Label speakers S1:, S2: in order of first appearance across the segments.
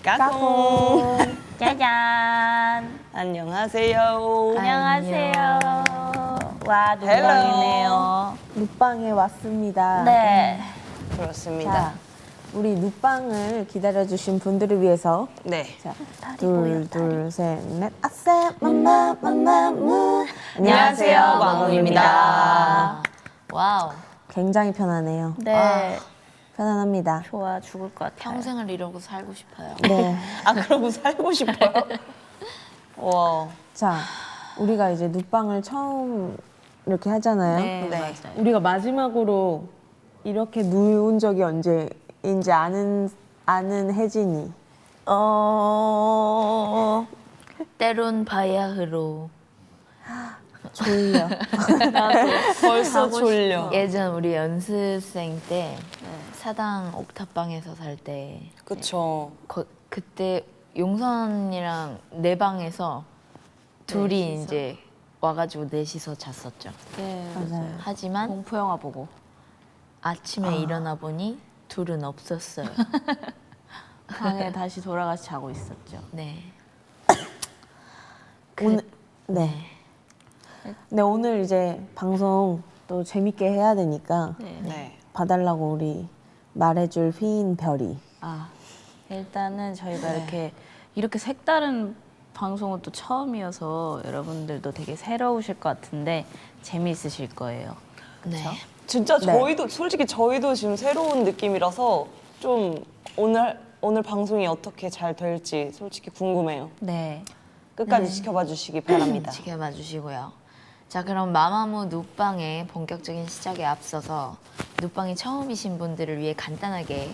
S1: 까꿍.
S2: 짜잔.
S1: 안녕하세요.
S2: 안녕하세요. 와, 누방이네요.
S3: 눕방에 왔습니다.
S2: 네.
S1: 그렇습니다.
S3: 자, 우리 눕방을 기다려주신 분들을 위해서
S1: 네.
S3: 자, 둘, 셋, 넷. 아싸, 무.
S1: 안녕하세요, 마무입니다.
S2: 와우.
S3: 굉장히 편하네요.
S2: 네.
S3: 편안합니다.
S2: 좋아, 죽을 것 같아요.
S4: 평생을 이러고 살고 싶어요.
S3: 네.
S1: 아, 그러고 살고 싶어요? 와.
S3: 자, 우리가 이제 눕방을 처음 이렇게 하잖아요.
S2: 네,
S1: 네.
S2: 맞아요.
S3: 우리가 마지막으로 이렇게 누운 적이 언제인지 아는 혜진이.
S4: 때론 바야흐로.
S3: 졸려.
S1: 벌써 졸려.
S4: 예전 우리 연습생 때 사당 옥탑방에서 살 때
S1: 그쵸.
S4: 그때 용선이랑 내 방에서 둘이 이제 와가지고 넷이서 잤었죠.
S2: 네.
S3: 맞아요.
S4: 하지만
S2: 공포 영화 보고.
S4: 아침에 일어나 보니 둘은 없었어요.
S2: 방에 다시 돌아가서 자고 있었죠.
S4: 네.
S3: 오늘 네, 오늘 이제 방송 또 재밌게 해야 되니까
S1: 네.
S3: 봐달라고 우리 말해줄 휘인 별이.
S2: 아, 일단은 저희가 이렇게 색다른 방송은 또 처음이어서 여러분들도 되게 새로우실 것 같은데 재미있으실 거예요.
S4: 네.
S1: 진짜
S3: 네.
S1: 저희도, 솔직히 저희도 지금 새로운 느낌이라서 좀 오늘 방송이 어떻게 잘 될지 솔직히 궁금해요.
S2: 네.
S1: 끝까지 지켜봐 주시기 바랍니다.
S4: 지켜봐 주시고요. 자, 그럼 마마무 눕방의 본격적인 시작에 앞서서 눕방이 처음이신 분들을 위해 간단하게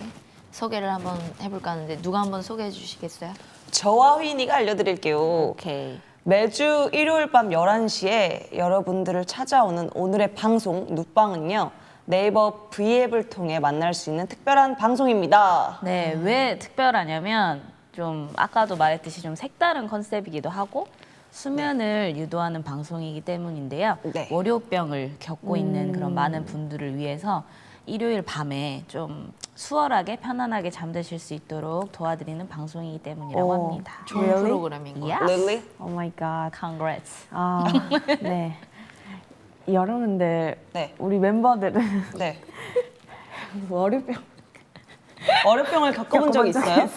S4: 소개를 한번 해볼까 하는데 누가 한번 소개해 주시겠어요?
S1: 저와 휘인이가 알려드릴게요.
S2: 오케이.
S1: 매주 일요일 밤 11시에 여러분들을 찾아오는 오늘의 방송 눕방은요. 네이버 V앱을 통해 만날 수 있는 특별한 방송입니다.
S2: 네, 왜 특별하냐면 좀 아까도 말했듯이 좀 색다른 컨셉이기도 하고 수면을 유도하는 방송이기 때문인데요.
S1: 네.
S2: 월요병을 겪고 있는 그런 많은 분들을 위해서 일요일 밤에 좀 수월하게 편안하게 잠드실 수 있도록 도와드리는 방송이기 때문이라고
S3: 오.
S2: 합니다.
S4: 좋은
S3: Really?
S4: 프로그램인 것 같아요.
S1: 릴리?
S3: 오 마이 갓.
S2: Congrats.
S3: 아, 네. 여러분들,
S1: 네.
S3: 우리 멤버들은
S1: 네.
S3: 월요병
S1: 월요병을 겪어본 적 있어요?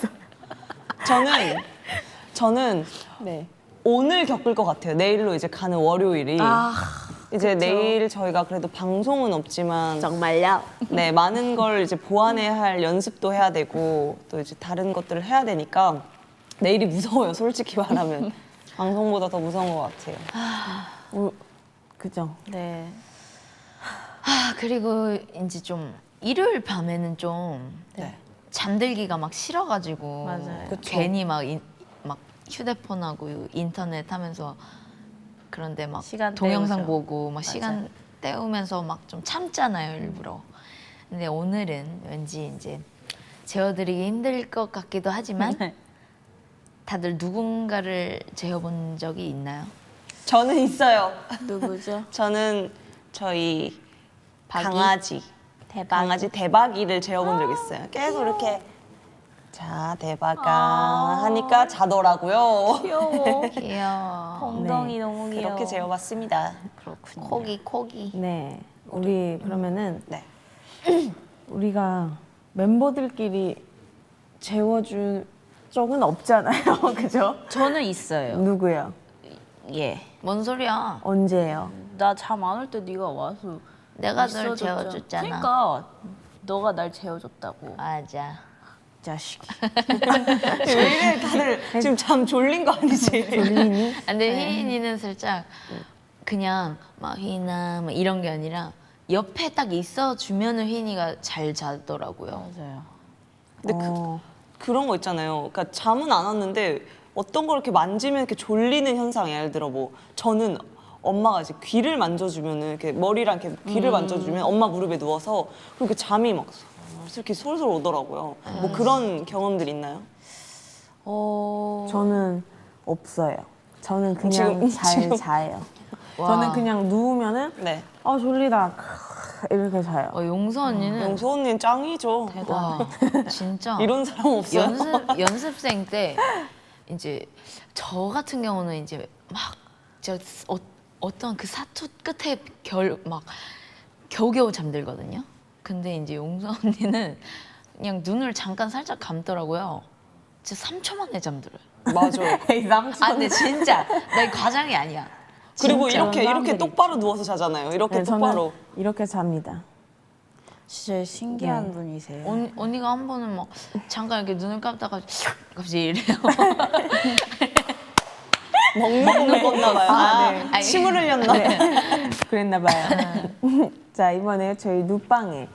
S1: 저는
S3: 네.
S1: 오늘 겪을 것 같아요. 내일로 이제 가는 월요일이. 이제 내일 저희가 그래도 방송은 없지만
S3: 정말요?
S1: 네, 많은 걸 이제 보완해야 할 연습도 해야 되고 또 이제 다른 것들을 해야 되니까 내일이 무서워요. 솔직히 말하면 방송보다 더 무서운 것 같아요.
S3: 그죠?
S2: 네.
S4: 아, 그리고 이제 좀 일요일 밤에는 좀
S1: 네.
S4: 잠들기가 막 싫어가지고
S2: 맞아요.
S1: 그쵸.
S4: 괜히 막 휴대폰하고 인터넷 하면서 그런데 막
S2: 시간
S4: 동영상
S2: 때우죠.
S4: 보고 막 시간 때우면서 막 좀 참잖아요, 일부러. 근데 오늘은 왠지 이제 재워드리기 힘들 것 같기도 하지만
S2: 네.
S4: 다들 누군가를 재워본 적이 있나요?
S1: 저는 있어요.
S2: 누구죠?
S1: 저는 저희
S2: 박이?
S1: 강아지 강아지 대박이를 재워본 적 있어요. 계속 이렇게 자 대박아 하니까 자더라고요.
S2: 귀여워.
S4: 귀여워.
S2: 엉덩이 너무 귀여워.
S1: 그렇게 재워봤습니다.
S2: 그렇군요.
S4: 코기.
S3: 네. 우리 그러면은
S1: 네.
S3: 우리가 멤버들끼리 재워준 적은 없잖아요. 그죠?
S2: 저는 있어요.
S3: 누구요?
S2: 예.
S4: 뭔 소리야?
S3: 언제예요?
S2: 나 잠 안 올 때 네가 와서
S4: 내가 널
S2: 있어줬잖아.
S4: 재워줬잖아.
S2: 그러니까 너가 날 재워줬다고.
S4: 맞아.
S2: 자식.
S1: 왜 이래 다들 지금 잠 졸린 거 아니지?
S3: 졸리니?
S4: 근데 휘인이는 살짝 그냥 막 휘인아 막 이런 게 아니라 옆에 딱 있어 주면은 휘인이가 잘 자더라고요.
S2: 맞아요.
S1: 근데 그런 거 있잖아요. 그러니까 잠은 안 왔는데 어떤 걸 이렇게 만지면 이렇게 졸리는 현상. 예를 들어 뭐 저는 엄마가 이제 귀를 만져주면은 이렇게 머리랑 이렇게 귀를 만져주면 엄마 무릎에 누워서 그렇게 잠이 막 이렇게 솔솔 오더라고요. 뭐 그런 경험들 있나요?
S3: 저는 없어요. 저는 그냥
S1: 지금-
S3: 잘
S1: 지금-
S3: 자요.
S4: 와.
S3: 저는 그냥 누우면은
S1: 네.
S3: 졸리다 이렇게 자요.
S4: 용서 언니는
S1: 영수 언니는 짱이죠.
S4: 와 진짜
S1: 이런 사람 없어요.
S4: 연습생 때 이제 저 같은 경우는 이제 막 진짜 어떤 그 사투 끝에 막 겨우겨우 잠들거든요. 근데 이제 용서 언니는 그냥 눈을 잠깐 살짝 감더라고요. 진짜 3초 만에 잠들어요.
S1: 맞아.
S4: 아 근데 진짜 나 이거 과장이 아니야.
S1: 그리고
S2: 진짜
S1: 이렇게
S2: 사람들이
S1: 똑바로 누워서 자잖아요. 이렇게
S3: 네, 저는
S1: 똑바로.
S3: 이렇게 잡니다.
S2: 진짜 신기한
S3: 네.
S2: 분이세요.
S4: 언니가 한 번은 막 잠깐 이렇게 눈을 감다가 갑자기 이래요.
S1: 먹는 거 먹었나 봐요.
S3: 네.
S4: 아니,
S1: 침을 흘렸나?
S3: 그랬나 봐요. 자, 이번에 저희 누빵에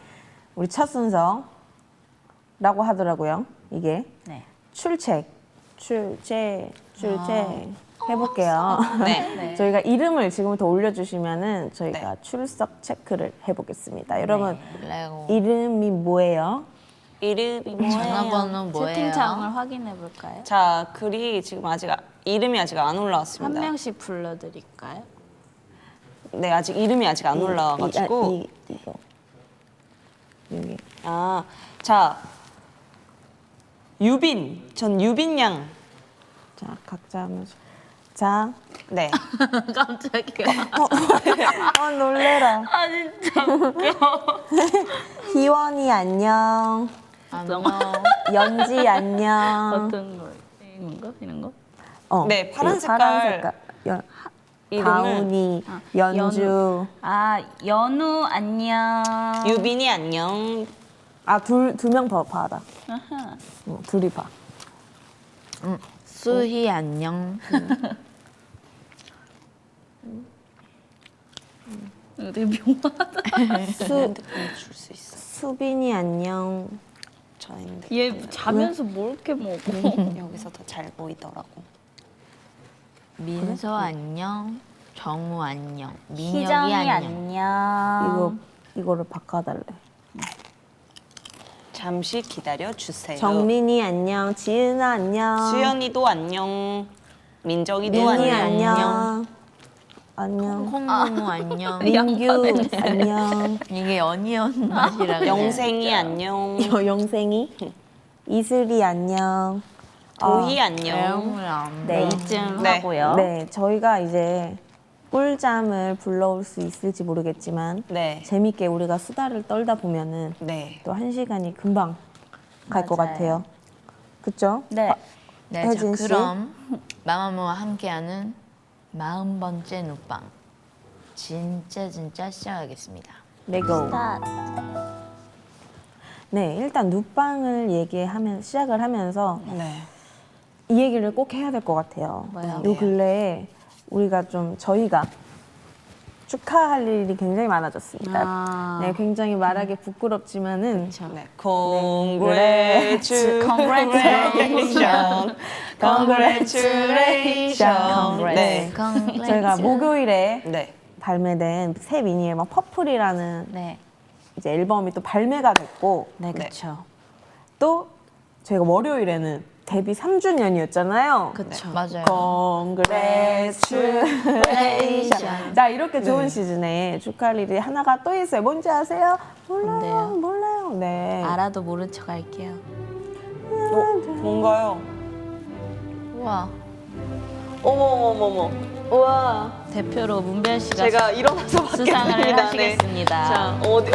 S3: 우리 첫 순서라고 하더라고요. 이게
S2: 네.
S3: 출첵 해볼게요.
S1: 네.
S3: 저희가 이름을 지금부터 올려주시면은 저희가 출석 체크를 해보겠습니다. 여러분
S4: 레고.
S3: 이름이 뭐예요?
S1: 이름이
S4: 전화번호 뭐예요?
S2: 채팅창을 확인해 볼까요?
S1: 자, 글이 지금 이름이 아직 안
S2: 한
S1: 올라왔습니다.
S2: 명씩 불러드릴까요?
S1: 네, 아직 이름이 아직 안 올라와가지고.
S3: 이거 여기
S1: 자, 유빈. 전 유빈 양.
S3: 자 각자 하면서 자
S1: 네.
S4: 깜짝이야.
S3: 놀래라.
S4: 아 진짜.
S3: 희원이 안녕.
S4: 안녕.
S3: 연지 안녕.
S2: 어떤 거? 이런 거?
S1: 네, 파란 색깔.
S3: 이름을
S1: 이름을
S3: 다운이, 연주.
S2: 연우 안녕.
S1: 유빈이 안녕.
S3: 두 명 더 봐라.
S2: 아하.
S3: 둘이 봐.
S4: 수희 안녕.
S2: 이거 되게 묘하다.
S1: 핸드폰 줄 수 있어.
S3: 수빈이 안녕.
S1: 저 핸드폰.
S2: 얘 자면서 뭘 이렇게 먹어?
S1: 여기서 더 잘 보이더라고.
S4: 민서 안녕. 정우 안녕. 민혁이
S2: 희정이
S4: 안녕.
S2: 안녕.
S3: 이거를 바꿔달래.
S1: 잠시 기다려 주세요.
S3: 정민이 안녕. 지은아 안녕.
S1: 수연이도 안녕. 민정이도
S3: 민이
S1: 안녕.
S3: 안녕. 안녕.
S4: 콩무무 안녕.
S3: 민규 안녕.
S4: 이게 어니언 맛이라 그래.
S1: 영생이 안녕.
S3: 영생이. 이슬이 안녕.
S1: 도희 안녕.
S4: 배우랑.
S2: 네, 이쯤
S1: 네.
S2: 하고요.
S3: 네, 저희가 이제 꿀잠을 불러올 수 있을지 모르겠지만
S1: 네.
S3: 재밌게 우리가 수다를 떨다 보면은
S1: 네.
S3: 또 1시간이 금방 갈 것
S2: 맞아요.
S3: 같아요. 그쵸?
S2: 네.
S4: 네, 자,
S3: 혜진 씨.
S4: 그럼 마마무와 함께하는 40번째 누빵 진짜 시작하겠습니다.
S3: 레고.
S2: 스타트.
S3: 네, 일단 누빵을 시작을 하면서
S1: 네.
S3: 이 얘기를 꼭 해야 될 것 같아요.
S2: 뭐요?
S3: 요 근래에 저희가 축하할 일이 굉장히 많아졌습니다. 네, 굉장히 말하기 부끄럽지만은
S1: 네. Congratulations. Congratulations. 네.
S3: 저희가 목요일에
S1: 네.
S3: 발매된 새 미니 앨범 퍼플이라는
S2: 네.
S3: 이제 앨범이 또 발매가 됐고
S2: 네, 그렇죠.
S3: 또 저희가 월요일에는 데뷔 3주년이었잖아요.
S2: 그렇죠.
S4: 맞아요.
S3: Congratulations. 자, 이렇게 좋은 시즌에 축하할 일이 하나가 또 있어요. 뭔지 아세요? 몰라요.
S2: 뭔데요?
S3: 몰라요. 네.
S2: 알아도 모른 척 할게요.
S1: 뭔가요?
S4: 우와.
S1: 어머머머머.
S3: 우와.
S2: 대표로 문별 씨가
S1: 제가 일어나서
S2: 수상을
S1: 받겠습니다.
S2: 하시겠습니다.
S1: 자, 어디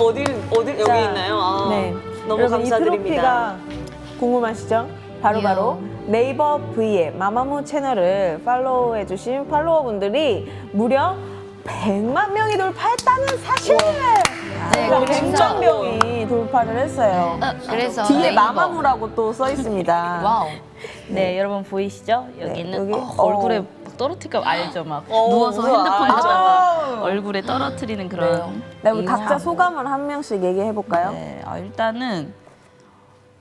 S1: 여기
S3: 자,
S1: 있나요? 아,
S3: 네.
S1: 너무
S3: 여러분,
S1: 감사드립니다.
S3: 이 트로피가 궁금하시죠? 바로 네이버 V의 마마무 채널을 팔로우해주신 팔로워분들이 무려 100만 명이 돌파했다는 사실!
S4: 네,
S3: 저희가
S4: 그래서-
S3: 100만 명이 돌파를 했어요.
S4: 그래서
S3: 뒤에
S4: 네이버.
S3: 마마무라고 또 써 있습니다.
S4: 와우.
S2: 네, 여러분 보이시죠? 여기는
S3: 여기,
S2: 얼굴에 떨어뜨리까 알죠? 막
S1: 어,
S2: 누워서
S1: 우와,
S2: 핸드폰
S1: 알죠.
S2: 하다가 얼굴에 떨어뜨리는 그런.
S3: 네, 우리
S2: 이거
S3: 각자
S2: 하고.
S3: 소감을 한 명씩 얘기해 볼까요?
S2: 네, 일단은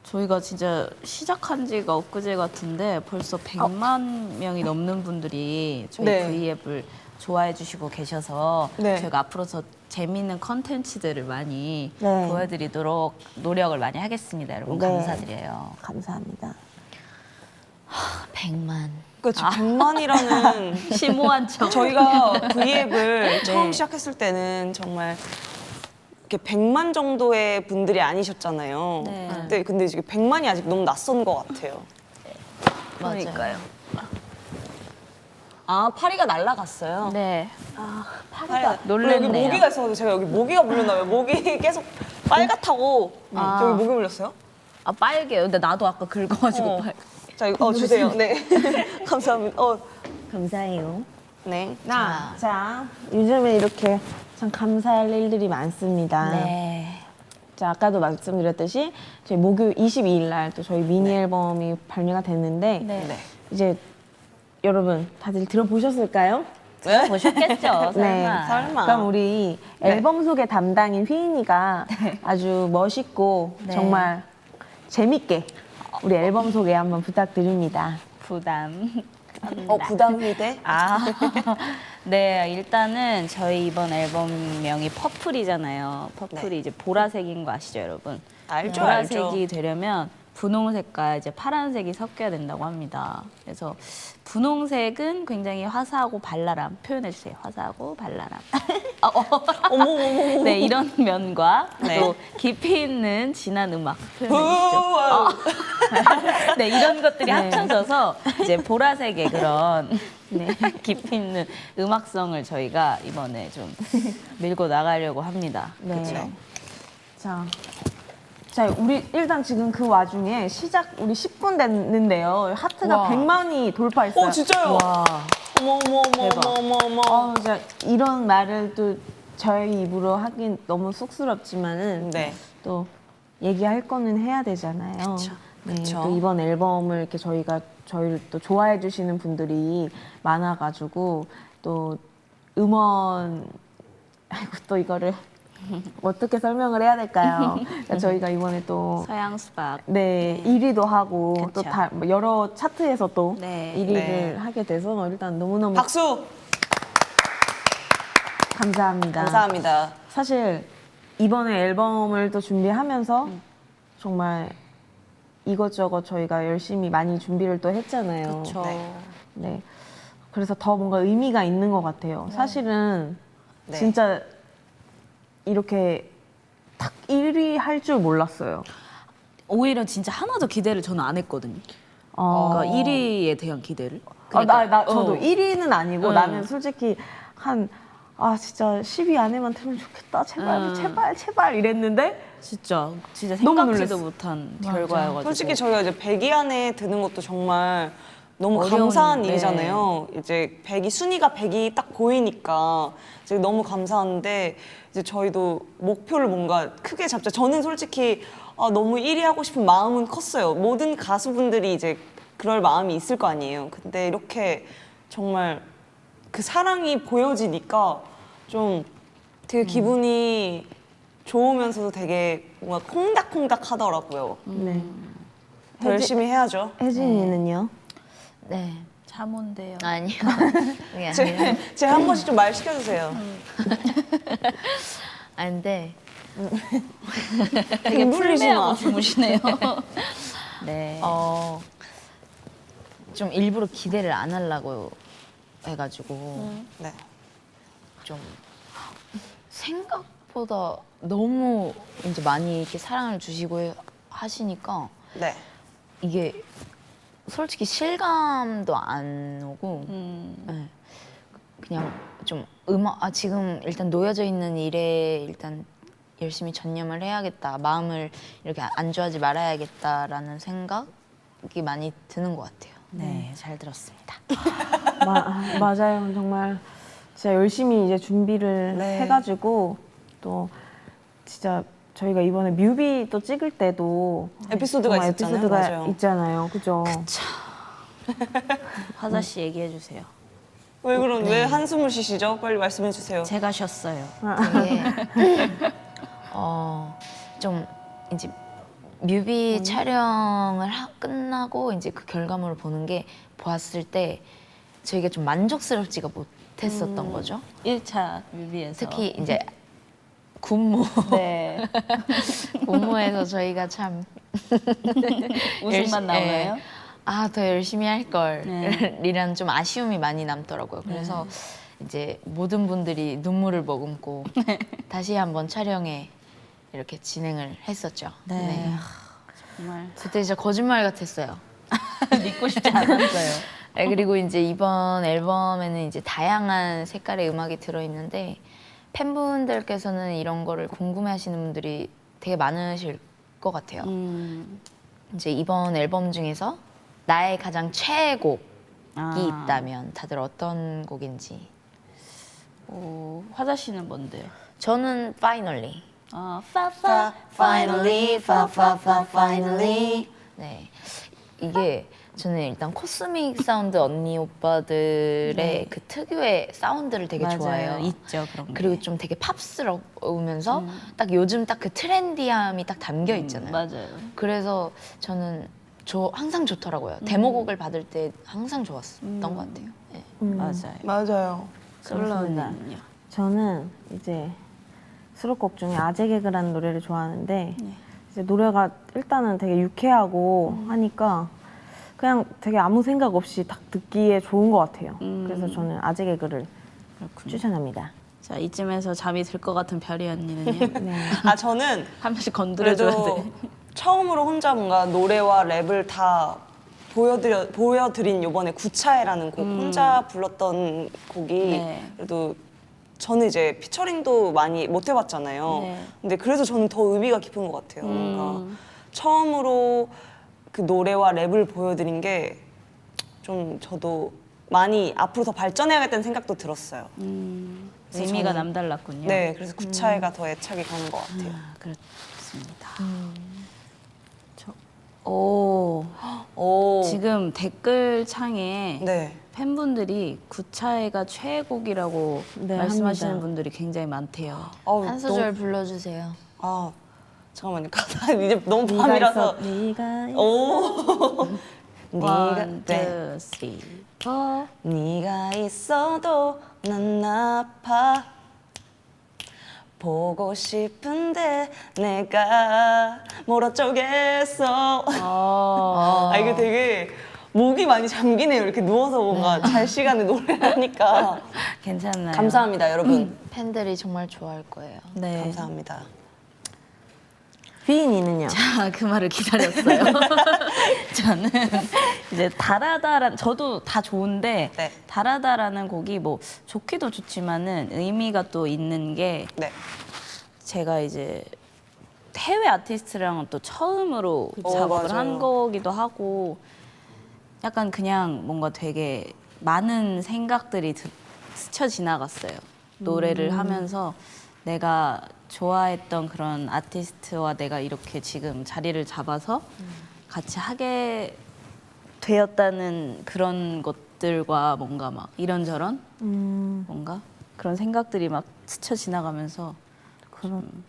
S2: 저희가 진짜 시작한 지가 엊그제 같은데 벌써 100만 명이 넘는 분들이 저희
S1: 네.
S2: V앱을 좋아해 주시고 계셔서
S1: 네.
S2: 저희가 앞으로 더 재미있는 컨텐츠들을 많이
S3: 네.
S2: 보여드리도록 노력을 많이 하겠습니다. 여러분
S3: 네.
S2: 감사드려요.
S3: 감사합니다.
S4: 100만.
S1: 그렇죠. 100만이라는
S2: 심오한 척.
S1: 저희가 V앱을 처음
S2: 네.
S1: 시작했을 때는 정말 이렇게 100만 정도의 분들이 아니셨잖아요.
S2: 네.
S1: 근데 지금 100만이 아직 너무 낯선 것 같아요.
S2: 그러니까요.
S1: 아, 파리가 날아갔어요.
S2: 네.
S1: 파리가
S2: 놀랬네요.
S1: 여기 모기가 있어서 제가 여기 모기가 물렸나요? 모기 계속 빨갛다고 저기 모기 물렸어요?
S2: 아 빨개요. 근데 나도 아까 긁어가지고
S1: 어.
S2: 빨.
S1: 자, 이거 주세요. 네. 감사합니다.
S3: 감사해요.
S1: 네.
S3: 자, 요즘에 이렇게 참 감사할 일들이 많습니다.
S2: 네.
S3: 자, 아까도 말씀드렸듯이 저희 목요일 22일 날 또 저희 미니 앨범이 발매가 됐는데
S2: 네.
S3: 이제 여러분 다들 들어보셨을까요?
S1: 네?
S2: 보셨겠죠. 설마.
S3: 네.
S1: 설마.
S3: 그럼 우리 앨범 소개 담당인 피인이가 아주 멋있고
S2: 네.
S3: 정말 재밌게 우리 앨범 소개 한번 부탁드립니다.
S2: 부담.
S1: 부담 휴대?
S2: 아, 네, 일단은 저희 이번 앨범명이 퍼플이잖아요. 퍼플이 이제 보라색인 거 아시죠, 여러분?
S1: 알죠,
S2: 보라색이
S1: 알죠.
S2: 되려면 분홍색과 이제 파란색이 섞여야 된다고 합니다. 그래서 분홍색은 굉장히 화사하고 발랄함 표현해 주세요. 화사하고 발랄함.
S1: 어머머머.
S2: 네, 이런 면과
S1: 네.
S2: 또 깊이 있는 진한 음악 표현해 주시죠. 네, 이런 것들이 합쳐져서 이제 보라색의 그런 네, 깊이 있는 음악성을 저희가 이번에 좀 밀고 나가려고 합니다.
S3: 네.
S2: 그렇죠?
S3: 자, 우리 일단 지금 그 와중에 시작 우리 10분 됐는데요. 하트가
S2: 와.
S3: 100만이 돌파했어요.
S1: 진짜요?
S2: 와,
S1: 어머머머머머머.
S3: 진짜 이런 말을 또 저희 입으로 하긴 너무 쑥스럽지만은
S1: 네.
S3: 또 얘기할 거는 해야 되잖아요. 네,
S1: 그쵸.
S3: 또 이번 앨범을 이렇게 저희를 또 좋아해 주시는 분들이 많아가지고 또 음원 아이고 또 이거를 어떻게 설명을 해야 될까요? 그러니까 저희가 이번에 또
S2: 서양 수박.
S3: 네, 1위도 하고
S2: 그쵸.
S3: 또 다 여러 차트에서 또
S2: 네.
S3: 1위를
S1: 네.
S3: 하게 돼서 일단 너무너무
S1: 박수!
S3: 감사합니다.
S1: 감사합니다.
S3: 사실 이번에 앨범을 또 준비하면서 정말 이것저것 저희가 열심히 많이 준비를 또 했잖아요.
S2: 그렇죠.
S1: 네.
S3: 네. 그래서 더 뭔가 의미가 있는 것 같아요. 사실은
S1: 네.
S3: 진짜 이렇게 딱 1위 할 줄 몰랐어요.
S2: 오히려 진짜 하나도 기대를 저는 안 했거든요.
S3: 어.
S2: 그러니까 1위에 대한 기대를.
S3: 저도
S2: 어.
S3: 1위는 아니고
S2: 응.
S3: 나는 솔직히 진짜 10위 안에만 들면 좋겠다. 제발, 제발 이랬는데
S2: 진짜
S3: 너무
S2: 생각지도
S3: 놀랐어.
S2: 못한 결과여가지고.
S1: 솔직히 저희가 이제 100위 안에 드는 것도 정말 너무
S2: 어려운,
S1: 감사한
S2: 네.
S1: 일이잖아요. 이제 100위 순위가 100이 딱 보이니까 이제 너무 감사한데 이제 저희도 목표를 뭔가 크게 잡자. 저는 솔직히 너무 1위 하고 싶은 마음은 컸어요. 모든 가수분들이 이제 그럴 마음이 있을 거 아니에요. 근데 이렇게 정말 그 사랑이 보여지니까 좀 되게 기분이 좋으면서도 되게 뭔가 콩닥콩닥 하더라고요.
S3: 네.
S1: 더 열심히 해야죠.
S3: 혜진이는요?
S4: 네.
S2: 참온데요.
S4: 아니요. 그게 아니라.
S1: 제가 한 번씩 좀 말 시켜주세요.
S4: 아 근데
S2: 되게
S1: 풀리지
S2: 풀매하고
S1: 마.
S2: 주무시네요. 네.
S4: 좀 일부러 기대를 안 하려고 해가지고
S1: 네.
S4: 좀 생각보다 너무 이제 많이 이렇게 사랑을 주시고 하시니까
S1: 네.
S4: 이게 솔직히 실감도 안 오고 네. 그냥 좀 지금 일단 놓여져 있는 일에 일단 열심히 전념을 해야겠다, 마음을 이렇게 안주하지 말아야겠다라는 생각이 많이 드는 것 같아요.
S2: 네, 잘 들었습니다.
S3: 맞아요. 정말 진짜 열심히 이제 준비를
S1: 네.
S3: 해가지고 또 진짜 저희가 이번에 뮤비 또 찍을 때도
S1: 에피소드가
S3: 정말
S1: 있었잖아요.
S3: 에피소드가
S1: 맞아요.
S3: 있잖아요. 그죠?
S2: 화사 씨 얘기해 주세요.
S1: 왜 한숨을 쉬시죠? 빨리 말씀해 주세요.
S2: 제가 쉬었어요.
S4: 되게 좀 이제 뮤비 촬영을 끝나고 이제 그 결과물을 보는 게 보았을 때 저희가 좀 만족스럽지가 못했었던 거죠.
S2: 1차 뮤비에서.
S4: 특히 이제 군무
S2: 네.
S4: 군무에서 저희가 참
S2: 웃음만 나오나요?
S4: 아, 더 열심히 할 걸.
S2: 네.
S4: 이란 좀 아쉬움이 많이 남더라고요. 그래서 이제 모든 분들이 눈물을 머금고 다시 한번 촬영에 이렇게 진행을 했었죠.
S2: 네. 정말
S4: 그때 진짜 거짓말 같았어요.
S2: 믿고 싶지 않았어요.
S4: 네, 그리고 이제 이번 앨범에는 이제 다양한 색깔의 음악이 들어있는데 팬분들께서는 이런 거를 궁금해하시는 분들이 되게 많으실 것 같아요. 이제 이번 앨범 중에서 나의 가장 최애곡이 있다면 다들 어떤 곡인지.
S2: 화자 씨는 뭔데요?
S4: 저는 Finally.
S2: 파파
S4: Finally, finally. 네, 이게 저는 일단 코스믹 사운드 언니 오빠들의 그 특유의 사운드를 되게
S2: 맞아요.
S4: 좋아해요.
S2: 있죠 그런 게.
S4: 그리고 좀 되게 팝스러우면서 딱 요즘 딱 그 트렌디함이 딱 담겨 있잖아요.
S2: 맞아요.
S4: 그래서 저는 항상 좋더라고요. 데모곡을 받을 때 항상 좋았던 것 같아요. 네.
S2: 맞아요.
S1: 맞아요.
S2: 솔로는요.
S3: 저는 이제 수록곡 중에 아재 개그라는 노래를 좋아하는데 이제 노래가 일단은 되게 유쾌하고 하니까 그냥 되게 아무 생각 없이 딱 듣기에 좋은 것 같아요. 그래서 저는 아재 개그를 추천합니다.
S2: 자 이쯤에서 잠이 들 것 같은 별이 언니는요?
S1: 아 저는
S2: 한 번씩 건드려줘야
S1: 그래도
S2: 돼.
S1: 처음으로 혼자 뭔가 노래와 랩을 다 보여드린 요번에 구차해라는 곡 혼자 불렀던 곡이
S2: 네.
S1: 그래도 저는 이제 피처링도 많이 못 해봤잖아요.
S2: 네.
S1: 근데 그래서 저는 더 의미가 깊은 것 같아요. 뭔가 처음으로 그 노래와 랩을 보여드린 게 좀 저도 많이 앞으로 더 발전해야겠다는 생각도 들었어요. 그래서
S2: 의미가
S1: 저는-
S2: 남달랐군요.
S1: 네, 그래서 구차해가 더 애착이 가는 것 같아요.
S2: 그렇습니다.
S1: 오,
S2: 지금 댓글창에
S1: 네.
S2: 팬분들이 구차해가 최애곡이라고
S3: 네,
S2: 말씀하시는
S3: 합니다.
S2: 분들이 굉장히 많대요.
S4: 한 소절 불러주세요.
S1: 아 잠깐만요. 가사 이제 너무 밤이라서.
S3: 네가
S1: 오. 네가
S2: One, two, three, four.
S1: 네가 있어도 난 아파. 보고 싶은데 내가 뭘 어쩌겠어. 아 이게 되게 목이 많이 잠기네요. 이렇게 누워서 뭔가 잘 시간에 노래를 하니까.
S2: 괜찮나요?
S1: 감사합니다, 여러분.
S4: 팬들이 정말 좋아할 거예요.
S2: 네.
S1: 감사합니다.
S3: 휘인이는요?
S2: 아, 그 말을 기다렸어요. 저는 이제 달아다란 저도 다 좋은데
S1: 네.
S2: 달아다라는 곡이 뭐 좋기도 좋지만은 의미가 또 있는 게
S1: 네.
S2: 제가 이제 해외 아티스트랑 또 처음으로 작업을
S1: 맞아요.
S2: 한 거기도 하고 약간 그냥 뭔가 되게 많은 생각들이 스쳐 지나갔어요. 노래를 하면서 내가 좋아했던 그런 아티스트와 내가 이렇게 지금 자리를 잡아서 같이 하게 되었다는 그런 것들과 뭔가 막 이런저런 뭔가 그런 생각들이 막 스쳐 지나가면서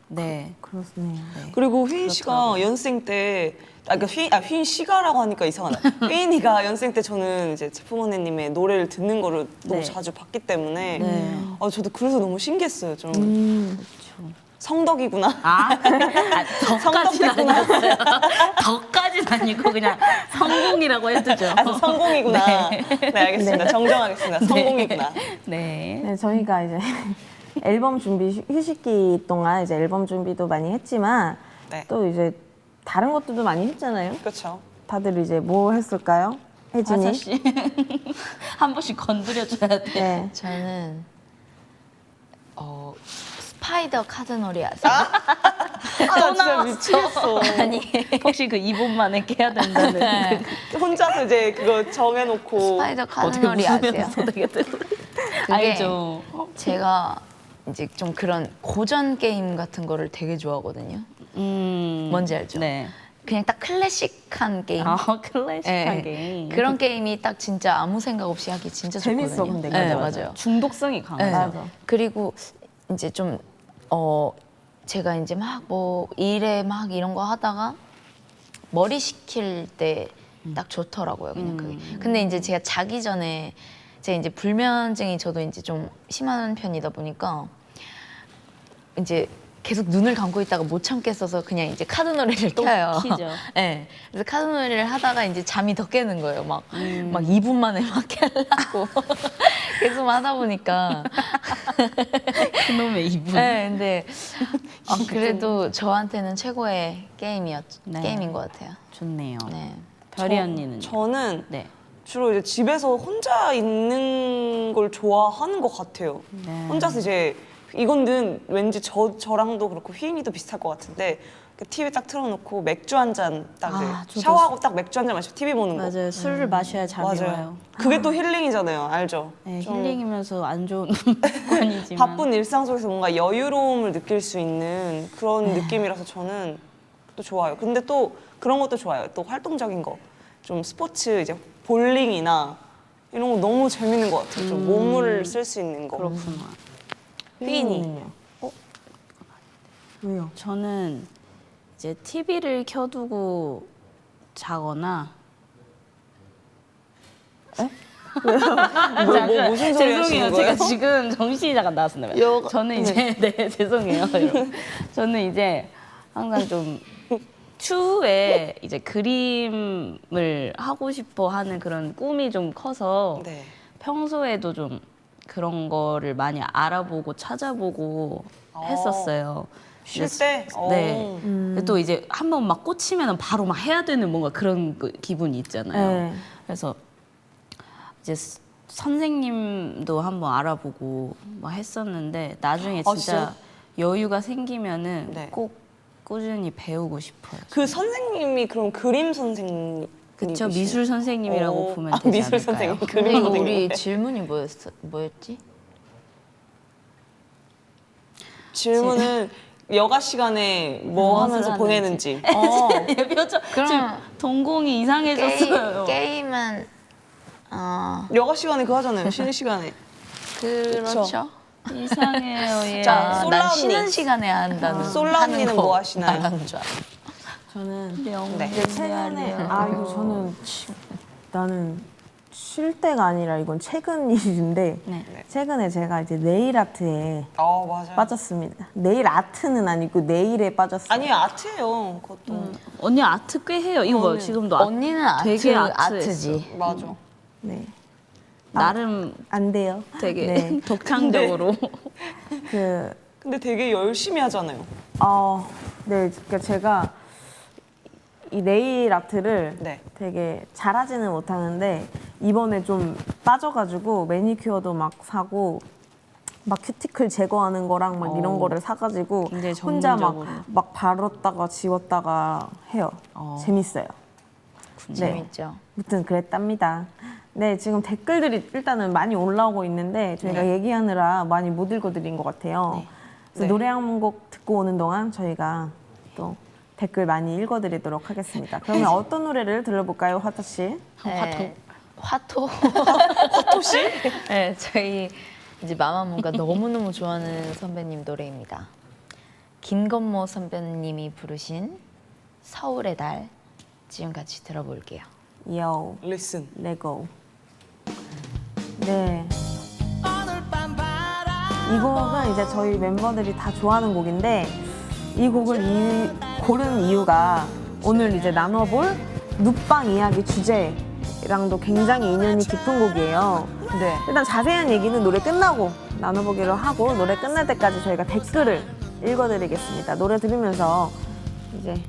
S2: 네.
S3: 그렇네요.
S1: 그리고 휘인 씨가 연생 때, 그러니까 휘인 씨가라고 하니까 이상하다. 휘인이가 연생 때 저는 이제 제품 언니님의 노래를 듣는 거를 너무
S2: 네.
S1: 자주 봤기 때문에,
S2: 네.
S1: 저도 그래서 너무 신기했어요. 좀 성덕이구나.
S2: 덕까지는 아니었어요. 덕까지는 아니고 그냥 성공이라고 해두죠.
S1: 성공이구나. 네, 알겠습니다. 정정하겠습니다. 성공이구나.
S2: 네.
S3: 네, 저희가 이제 앨범 준비 휴식기 동안 이제 앨범 준비도 많이 했지만
S1: 네.
S3: 또 이제 다른 것들도 많이 했잖아요.
S1: 그렇죠.
S3: 다들 이제 뭐 했을까요? 혜진이?
S2: 화사 씨. 한 번씩 건드려줘야 돼.
S3: 네.
S4: 저는 스파이더 카드놀이 아세요?
S1: 나 진짜 미치겠어.
S2: 아니 혹시 그 2분만에 깨야 된다는
S1: 혼자서 이제 그거 정해놓고.
S4: 스파이더 카드놀이 아세요?
S2: 되게
S4: 그게
S2: 알죠.
S4: 제가 이제 좀 그런 고전 게임 같은 거를 되게 좋아하거든요. 뭔지 알죠?
S2: 네.
S4: 그냥 딱 클래식한 게임.
S2: 클래식한
S4: 예,
S2: 게임.
S4: 그런 게임이 딱 진짜 아무 생각 없이 하기 진짜
S3: 재밌어,
S4: 좋거든요.
S3: 근데
S4: 네,
S3: 그거.
S4: 맞아요.
S2: 중독성이
S4: 네.
S2: 강하죠.
S3: 맞아.
S4: 그리고 이제 좀 제가 이제 막 뭐 일에 막 이런 거 하다가 머리 식힐 때 딱 좋더라고요. 그냥 그게. 근데 이제 제가 자기 전에 제가 이제 불면증이 저도 이제 좀 심한 편이다 보니까 이제 계속 눈을 감고 있다가 못 참겠어서 그냥 이제 카드 노래를 켜요.
S2: 키죠.
S4: 네. 그래서 카드 노래를 하다가 이제 잠이 더 깨는 거예요. 막 2분 만에 막 깨려고 계속 하다 보니까.
S2: 그놈의 이분.
S4: 네, 근데 그래도 저한테는 최고의
S2: 네.
S4: 게임인 것 같아요.
S2: 좋네요.
S4: 네.
S2: 별이 언니는?
S1: 저는
S2: 네.
S1: 주로 이제 집에서 혼자 있는 걸 좋아하는 것 같아요.
S2: 네.
S1: 혼자서 이제 이거는 왠지 저랑도 그렇고 휘인이도 비슷할 것 같은데 TV 딱 틀어놓고 맥주 한 잔 딱
S3: 저도
S1: 샤워하고 딱 맥주 한 잔 마시고 TV 보는 거.
S2: 맞아요. 술을 마셔야 잠이
S1: 맞아요.
S2: 와요.
S1: 그게 또 힐링이잖아요. 알죠?
S2: 네,
S1: 좀
S2: 힐링이면서 안 좋은 습관이지만.
S1: 바쁜 일상 속에서 뭔가 여유로움을 느낄 수 있는 그런 느낌이라서 저는 또 좋아요. 근데 또 그런 것도 좋아요. 또 활동적인 거. 좀 스포츠 이제 볼링이나 이런 거 너무 재밌는 것 같아요. 좀 몸을 쓸 수 있는 거.
S2: 그렇구나.
S1: 휘인이.
S3: 왜요?
S2: 저는 이제 TV를 켜두고 자거나.
S1: 무슨 소리
S2: 죄송해요.
S1: 하시는
S2: 제가
S1: 거예요?
S2: 지금 정신이 잠깐 나왔습니다. 저는 이제 네 죄송해요. 여러분. 저는 이제 항상 좀 추후에 이제 그림을 하고 싶어 하는 그런 꿈이 좀 커서
S1: 네.
S2: 평소에도 좀 그런 거를 많이 알아보고 찾아보고 했었어요.
S1: 쉴 때?
S2: 네. 근데 또 이제 한번 막 꽂히면 바로 막 해야 되는 뭔가 그런 기분이 있잖아요.
S3: 네.
S2: 그래서 이제 선생님도 한번 알아보고 막 했었는데 나중에 진짜
S1: 진짜요?
S2: 여유가 생기면은
S1: 네.
S2: 꼭 꾸준히 배우고 싶어요.
S1: 그 선생님이 그럼 그림 선생님.
S2: 그쵸, 미술 선생님이라고 보면 되지
S1: 미술
S2: 않을까요?
S1: 선생님,
S4: 근데
S1: 그림
S4: 이거
S1: 선생님.
S4: 우리 질문이 뭐였지?
S1: 질문은 여가 시간에 뭐
S2: 무엇을
S1: 하면서
S2: 하는지.
S1: 보내는지.
S2: 얘 표정
S4: 그럼
S2: 지금 동공이 이상해졌어요.
S4: 게임은
S1: 여가 시간에 그거 하잖아요. 쉬는 시간에.
S4: 그렇죠.
S2: 이상해요, 얘.
S1: 자, 솔라
S4: 난
S1: 언니.
S4: 쉬는 시간에 한다는.
S1: 솔라
S4: 하는
S1: 언니는
S4: 거
S1: 뭐 하시나요?
S4: 말하는 줄 알아.
S3: 저는
S1: 네.
S3: 최근에 이거 저는 나는 쉴 때가 아니라 이건 최근 일인데
S2: 네.
S3: 최근에 제가 이제 네일 아트에
S1: 맞아요.
S3: 빠졌습니다. 네일 아트는 아니고 네일에 빠졌어요.
S1: 아니 아트예요. 그것도.
S2: 언니 아트 꽤 해요. 이거 봐, 지금도
S4: 언니는
S2: 되게
S4: 아트지.
S1: 맞아.
S3: 네.
S2: 나름
S3: 안 돼요.
S2: 되게
S3: 네.
S2: 독창적으로.
S3: 그
S1: 근데 되게 열심히 하잖아요.
S3: 네, 그러니까 제가 이 네일 아트를
S1: 네.
S3: 되게 잘하지는 못하는데 이번에 좀 빠져가지고 매니큐어도 막 사고 막 큐티클 제거하는 거랑 막 이런 거를 사가지고
S2: 굉장히
S3: 혼자
S2: 전문적으로.
S3: 막 바르다가 지웠다가 해요. 재밌어요. 네.
S4: 재밌죠.
S3: 아무튼 그랬답니다. 네, 지금 댓글들이 일단은 많이 올라오고 있는데 저희가 얘기하느라 많이 못 읽어드린 것 같아요. 그래서
S1: 네.
S3: 노래 한 곡 듣고 오는 동안 저희가 또 댓글 많이 읽어드리도록 하겠습니다. 그러면 어떤 노래를 들려볼까요, 화타 씨?
S4: 네. 화토.
S1: 토시?
S4: 네, 저희 이제 마마무가 너무너무 좋아하는 선배님 노래입니다. 김건모 선배님이 부르신 서울의 달 지금 같이 들어볼게요.
S3: Yo,
S1: Listen.
S3: 레고. 네. 이 곡은 이제 저희 멤버들이 다 좋아하는 곡인데 이 곡을 고른 이유가 오늘 이제 나눠볼 눕방 이야기 주제랑도 굉장히 인연이 깊은 곡이에요.
S1: 네.
S3: 일단 자세한 얘기는 노래 끝나고 나눠보기로 하고 노래 끝날 때까지 저희가 댓글을 읽어드리겠습니다. 노래 들으면서 이제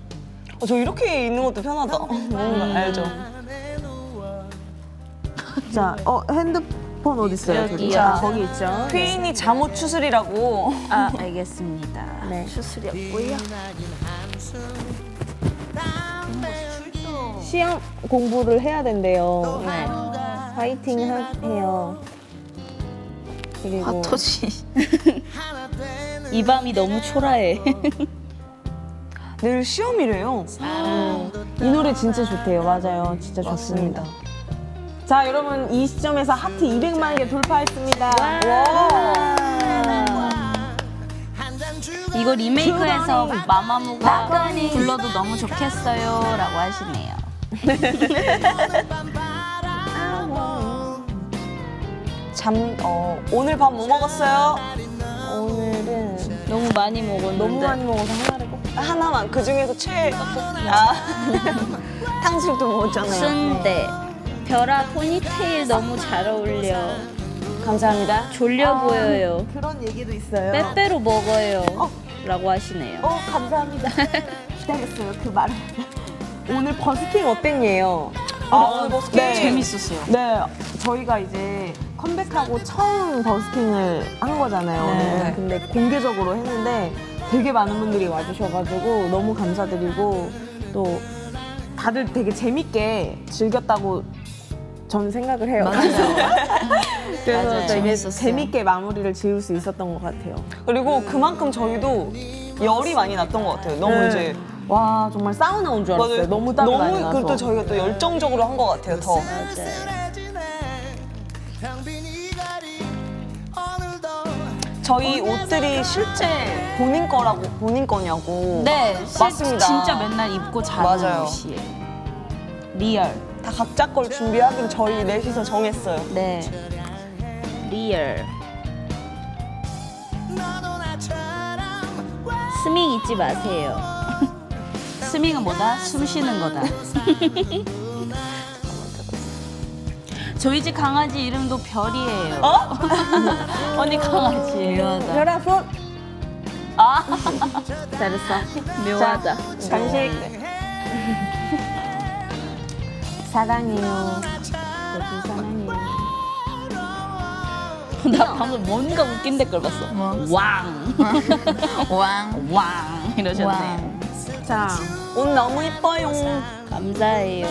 S1: 저 이렇게 있는 것도 편하다. 뭔가 알죠?
S3: 자, 핸드폰 어디 있어요?
S2: 여기요.
S3: 자, 거기 있죠.
S1: 휘인이 잠옷 추슬이라고.
S2: 아, 알겠습니다.
S3: 네.
S2: 추스렸고요.
S3: 시험 공부를 해야 된대요.
S2: 네.
S3: 파이팅 해요. 그리고
S4: 화토지.
S2: 이 밤이 너무 초라해.
S1: 내일 시험이래요.
S3: 이 노래 진짜 좋대요. 맞아요. 진짜 좋습니다. 자, 여러분 이 시점에서 하트 200만 개 돌파했습니다.
S2: 이거 리메이크해서 마마무가 불러도 너무 좋겠어요 라고 하시네요.
S1: 오늘 밥 뭐 먹었어요?
S3: 오늘은
S2: 너무 많이 먹었는데.
S3: 너무 많이 먹어서 하나를 꼭.
S1: 하나만 그 중에서 최애. 아 탕수육도 먹었잖아요.
S2: 순대. 별아 포니테일 너무 잘 어울려.
S1: 감사합니다.
S2: 졸려 보여요.
S3: 그런 얘기도 있어요.
S2: 빼빼로 먹어요. 라고 하시네요.
S3: 감사합니다. 기다렸어요, 그 말을. 오늘 버스킹 어땠니에요?
S1: 오늘 버스킹
S2: 재밌었어요.
S3: 네, 저희가 이제 컴백하고 처음 버스킹을 한 거잖아요, 오늘.
S1: 네.
S3: 근데 공개적으로 했는데 되게 많은 분들이 와주셔가지고 너무 감사드리고 또 다들 되게 재밌게 즐겼다고 저는 생각을 해요. 그래서
S4: 맞아요.
S3: 되게
S4: 재밌었어요.
S3: 재밌게 마무리를 지을 수 있었던 것 같아요.
S1: 그리고 그만큼 저희도 열이 많이 났던 것 같아요. 너무
S3: 네.
S1: 이제
S3: 와, 정말 사우나 온 줄 알았어요. 너무 땀이 많이 나서.
S1: 그리고 또 저희가 또 열정적으로 한 것 같아요. 더. 저희 옷들이 실제 본인 거냐고.
S2: 네,
S1: 맞습니다.
S2: 진짜 맨날 입고 자는
S1: 맞아요.
S2: 옷이에요. 리얼.
S1: 다 각자 걸 준비하기로 저희 넷이서 정했어요.
S2: 네. 리얼. 스밍 잊지 마세요. 스밍은 뭐다? 숨 쉬는 거다. 저희 집 강아지 이름도 별이에요. 언니 강아지. 묘하다.
S3: 별아, 손!
S2: 아,
S3: 잘했어.
S2: 묘하다.
S3: 간식. 사랑해요. 여기 사랑해요.
S2: 나 방금 뭔가 웃긴 댓글 봤어. 왕.
S4: 왕.
S2: 왕. 이러셨네.
S4: 왕.
S3: 자,
S1: 옷 너무 이뻐요.
S2: 감사해요.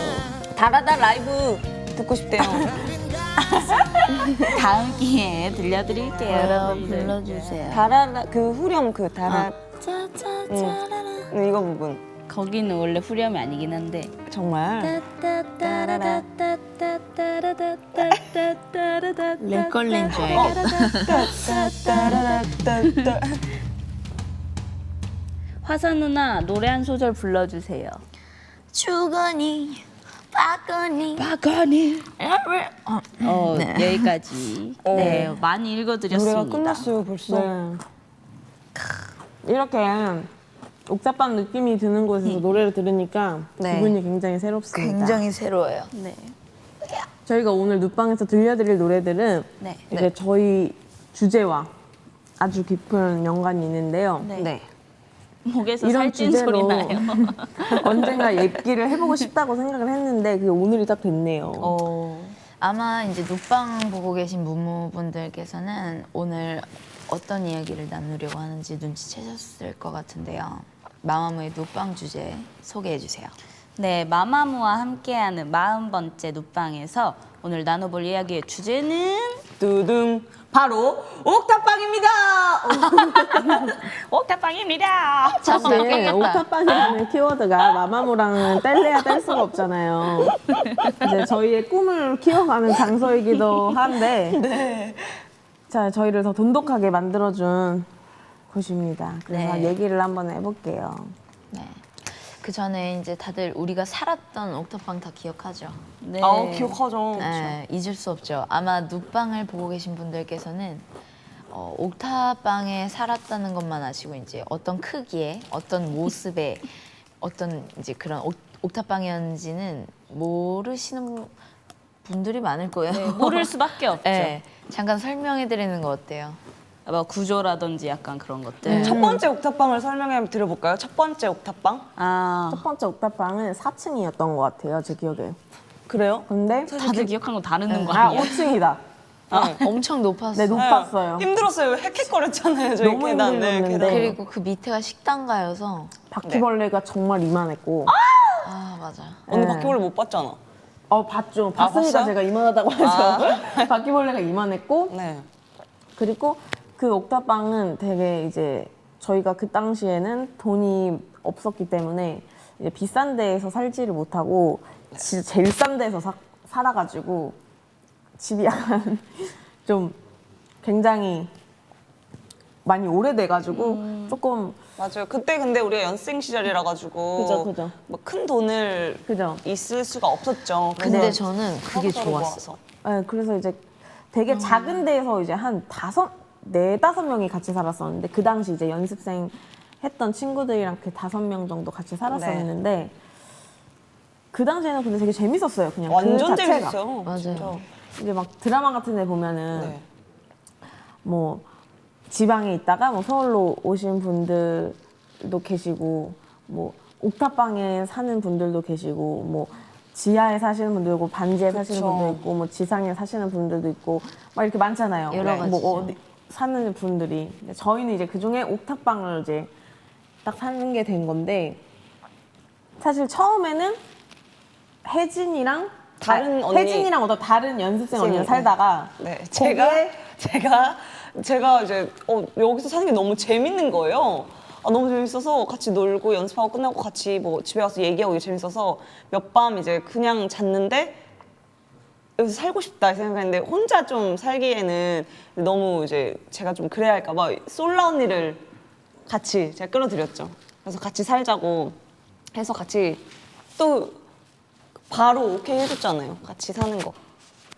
S1: 다라다 라이브 듣고 싶대요.
S2: 다음 기회에 들려드릴게요. 여러분들.
S4: 불러주세요.
S1: 다라라 그 후렴 그 다라. 이거 부분.
S2: 거기는 원래 후렴이 아니긴 한데.
S1: 정말.
S4: 렉걸린 줄 알겠다.
S2: 화선 누나 노래 한 소절 불러주세요.
S4: 주거니 박거니
S2: 박하니.
S4: 네.
S2: 여기까지. 네, 많이 읽어드렸습니다.
S1: 노래가 끝났어요 벌써.
S3: 네. 이렇게 옥탑방 느낌이 드는 곳에서 노래를 들으니까
S1: 네.
S3: 기분이 굉장히 새롭습니다.
S4: 굉장히 새로워요.
S2: 네.
S3: 저희가 오늘 눕방에서 들려드릴 노래들은
S2: 네.
S3: 이제 저희 주제와 아주 깊은 연관이 있는데요.
S1: 네.
S2: 목에서
S3: 이런
S2: 살찐 소리
S3: 주제로
S2: 나요.
S3: 언젠가 예기를 해보고 싶다고 생각을 했는데 그게 오늘이 딱 됐네요.
S4: 아마 이제 눕방 보고 계신 무무분들께서는 오늘 어떤 이야기를 나누려고 하는지 눈치채셨을 것 같은데요. 마마무의 눕방 주제 소개해 주세요.
S2: 네, 마마무와 함께하는 40번째 눕방에서 오늘 나눠볼 이야기의 주제는
S1: 두둥 바로 옥탑방입니다.
S2: 옥탑방입니다.
S3: 사실 옥탑방이라는 키워드가 마마무랑은 뗄래야 뗄 수가 없잖아요. 이제 저희의 꿈을 키워가는 장소이기도 한데 자, 저희를 더 돈독하게 만들어준 곳입니다. 그래서
S2: 네.
S3: 얘기를 한번 해볼게요.
S4: 네. 그 전에 이제 다들 우리가 살았던 옥탑방 다 기억하죠?
S2: 네.
S1: 기억하죠.
S4: 네, 잊을 수 없죠. 아마 눕방을 보고 계신 분들께서는 옥탑방에 살았다는 것만 아시고 이제 어떤 크기의 어떤 모습의 어떤 이제 그런 옥탑방이었는지는 모르시는 분들이 많을 거예요.
S2: 네, 모를 수밖에 없죠.
S4: 네, 잠깐 설명해 드리는 거 어때요?
S2: 뭐 구조라든지 약간 그런 것들.
S1: 첫 번째 옥탑방을 설명해 드려볼까요? 첫 번째 옥탑방?
S2: 아,
S3: 첫 번째 옥탑방은 4층이었던 것 같아요, 제 기억에.
S1: 그래요?
S3: 근데
S2: 다들 기억하는 거 다른 거
S3: 아,
S2: 아니에요?
S3: 5층이다.
S4: 엄청 높았어.
S3: 네, 높았어요.
S1: 힘들었어요. 헥헥거렸잖아요. 저희
S3: 너무
S1: 계단.
S3: 힘들었는데.
S4: 그리고 그 밑에가 식당가여서
S3: 바퀴벌레가 정말 이만했고.
S4: 아 맞아.
S1: 언니
S3: 네.
S1: 바퀴벌레 못 봤잖아.
S3: 봤죠. 봤으니까
S1: 봤어요?
S3: 제가 이만하다고 하죠. 바퀴벌레가 이만했고.
S1: 네.
S3: 그리고 그 옥탑방은 되게 이제 저희가 그 당시에는 돈이 없었기 때문에 이제 비싼 데에서 살지를 못하고 진짜 제일 싼 데에서 살아가지고 집이 약간 좀 굉장히 많이 오래돼가지고 조금
S1: 맞아요. 그때 근데 우리가 연생 시절이라 가지고
S3: 그죠.
S1: 뭐 큰 돈을
S3: 그죠.
S1: 있을 수가 없었죠.
S4: 근데
S1: 그래서
S4: 저는 그게
S1: 서로서로
S4: 좋았어.
S1: 모아서.
S3: 네, 그래서 이제 되게 작은 데에서 이제 한 4~5명이 같이 살았었는데 그 당시 이제 연습생 했던 친구들이랑 그 5명 정도 같이 살았었는데 그 당시에는 근데 되게 재밌었어요. 그냥
S1: 완전
S3: 그 자체가.
S1: 재밌어요.
S4: 맞아요.
S1: 진짜.
S3: 이제 막 드라마 같은 데 보면은
S1: 네.
S3: 뭐 지방에 있다가 뭐 서울로 오신 분들도 계시고 뭐 옥탑방에 사는 분들도 계시고 뭐 지하에 사시는 분도 있고 반지에 사시는
S1: 그쵸.
S3: 분도 있고 뭐 지상에 사시는 분들도 있고 막 이렇게 많잖아요.
S4: 여러
S3: 뭐
S4: 가지죠.
S3: 어디 사는 분들이. 근데 저희는 이제 그 중에 옥탑방을 이제 딱 사는 게 된 건데 사실 처음에는 혜진이랑
S1: 다른 언니.
S3: 혜진이랑 어떤 다른 연습생 언니랑
S1: 네.
S3: 살다가
S1: 네,
S3: 거기에
S1: 제가 이제 여기서 사는 게 너무 재밌는 거예요. 너무 재밌어서 같이 놀고 연습하고 끝나고 같이 뭐 집에 와서 얘기하고 이게 재밌어서 몇 밤 이제 그냥 잤는데 여기서 살고 싶다 생각했는데 혼자 좀 살기에는 너무 이제 제가 좀 그래야 할까 봐 솔라 언니를 같이 제가 끌어들였죠. 그래서 같이 살자고 해서 같이 또 바로 오케이 해줬잖아요. 같이 사는 거.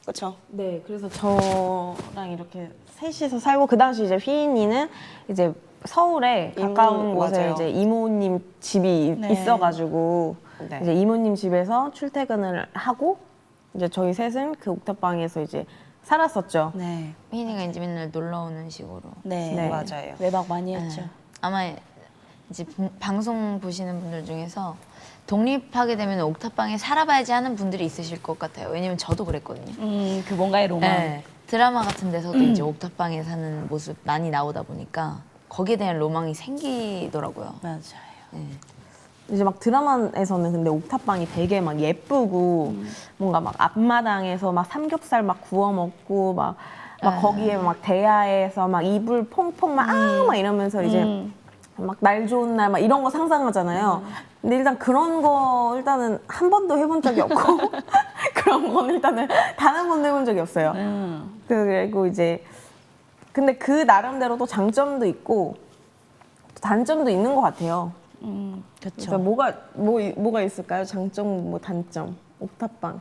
S1: 그렇죠?
S3: 네, 그래서 저랑 이렇게 셋이서 살고 그 당시 이제 휘인이는 이제 서울에
S1: 이모,
S3: 가까운 곳에
S1: 맞아요.
S3: 이제 이모님 집이
S2: 네.
S3: 있어가지고
S1: 네.
S3: 이제 이모님 집에서 출퇴근을 하고 이제 저희 셋은 그 옥탑방에서 이제 살았었죠.
S2: 네.
S4: 휘인이가 이제 맨날 놀러 오는 식으로.
S2: 네.
S3: 네.
S1: 맞아요.
S2: 외박 많이 했죠.
S4: 아마 이제 방송 보시는 분들 중에서 독립하게 되면 옥탑방에 살아봐야지 하는 분들이 있으실 것 같아요. 왜냐면 저도 그랬거든요.
S2: 그 뭔가의 로망.
S4: 네. 드라마 같은 데서도 이제 옥탑방에 사는 모습 많이 나오다 보니까 거기에 대한 로망이 생기더라고요.
S2: 맞아요.
S3: 이제 막 드라마에서는 근데 옥탑방이 되게 막 예쁘고 뭔가 막 앞마당에서 막 삼겹살 막 구워 먹고 막 거기에 막 대야에서 막 이불 퐁퐁 막 이러면서 이제 막 날 좋은 날 막 이런 거 상상하잖아요. 근데 일단 그런 거 일단은 한 번도 해본 적이 없고 그런 거는 일단은 단 한 번도 해본 적이 없어요. 그리고 이제 근데 그 나름대로 또 장점도 있고 또 단점도 있는 것 같아요.
S2: 그렇죠.
S3: 그러니까 뭐가 있을까요? 장점, 뭐 단점, 옥탑방.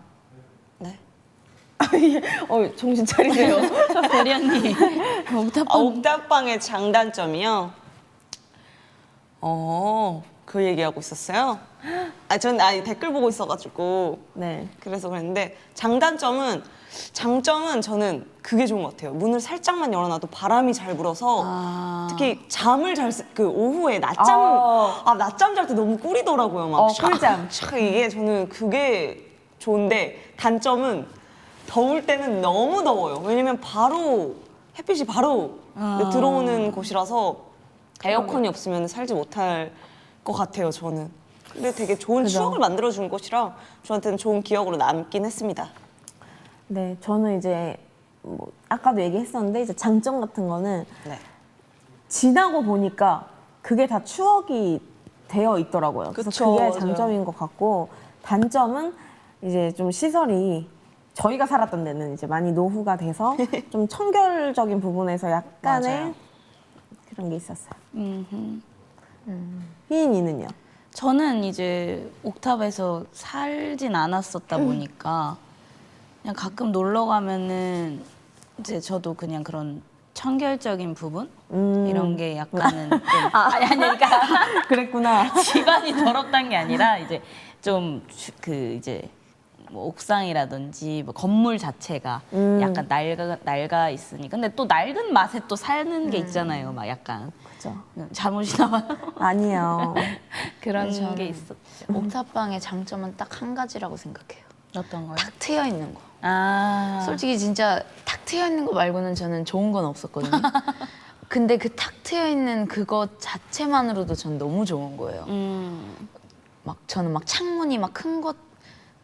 S1: 네.
S3: 정신 차리세요.
S2: 대련님.
S1: 옥탑방의 장단점이요? 그 얘기하고 있었어요? 전 댓글 보고 있어가지고.
S3: 네.
S1: 그래서 그랬는데, 장점은 저는 그게 좋은 것 같아요. 문을 살짝만 열어놔도 바람이 잘 불어서 특히 잠을 오후에 낮잠 잘 때 너무 꿀이더라고요. 막
S3: 꿀잠.
S1: 이게 저는 그게 좋은데 단점은 더울 때는 너무 더워요. 왜냐면 햇빛이 바로 들어오는 곳이라서 에어컨이 없으면 살지 못할 것 같아요, 저는. 근데 되게 좋은 추억을 만들어준 곳이라 저한테는 좋은 기억으로 남긴 했습니다.
S3: 네, 저는 이제 뭐 아까도 얘기했었는데 이제 장점 같은 거는
S1: 네.
S3: 지나고 보니까 그게 다 추억이 되어 있더라고요. 그래서
S1: 그쵸,
S3: 그게
S1: 맞아요.
S3: 장점인 것 같고 단점은 이제 좀 시설이 저희가 살았던 데는 이제 많이 노후가 돼서 좀 청결적인 부분에서 약간의
S1: 맞아요.
S3: 그런 게 있었어요.
S2: 음흠.
S3: 휘인이는요?
S2: 저는 이제 옥탑에서 살진 않았었다 보니까 그냥 가끔 놀러 가면은 이제 저도 그냥 그런 청결적인 부분 이런 게 약간은 좀 아니 그러니까
S3: 그랬구나.
S2: 집안이 더럽다는 게 아니라 이제 좀 이제 뭐 옥상이라든지 뭐 건물 자체가 약간 낡아 있으니 근데 또 낡은 맛에 또 사는 게 있잖아요. 막 약간
S3: 그죠.
S2: 잠옷이 나와요.
S3: 아니요.
S2: 그런
S4: 저는
S2: 게 있었죠.
S4: 옥탑방의 장점은 딱 한 가지라고 생각해요.
S2: 어떤 거요?
S4: 탁 트여 있는 거.
S2: 아
S4: 솔직히 진짜 탁 트여 있는 거 말고는 저는 좋은 건 없었거든요. 근데 그 탁 트여 있는 그것 자체만으로도 전 너무 좋은 거예요. 막 저는 막 창문이 막 큰 것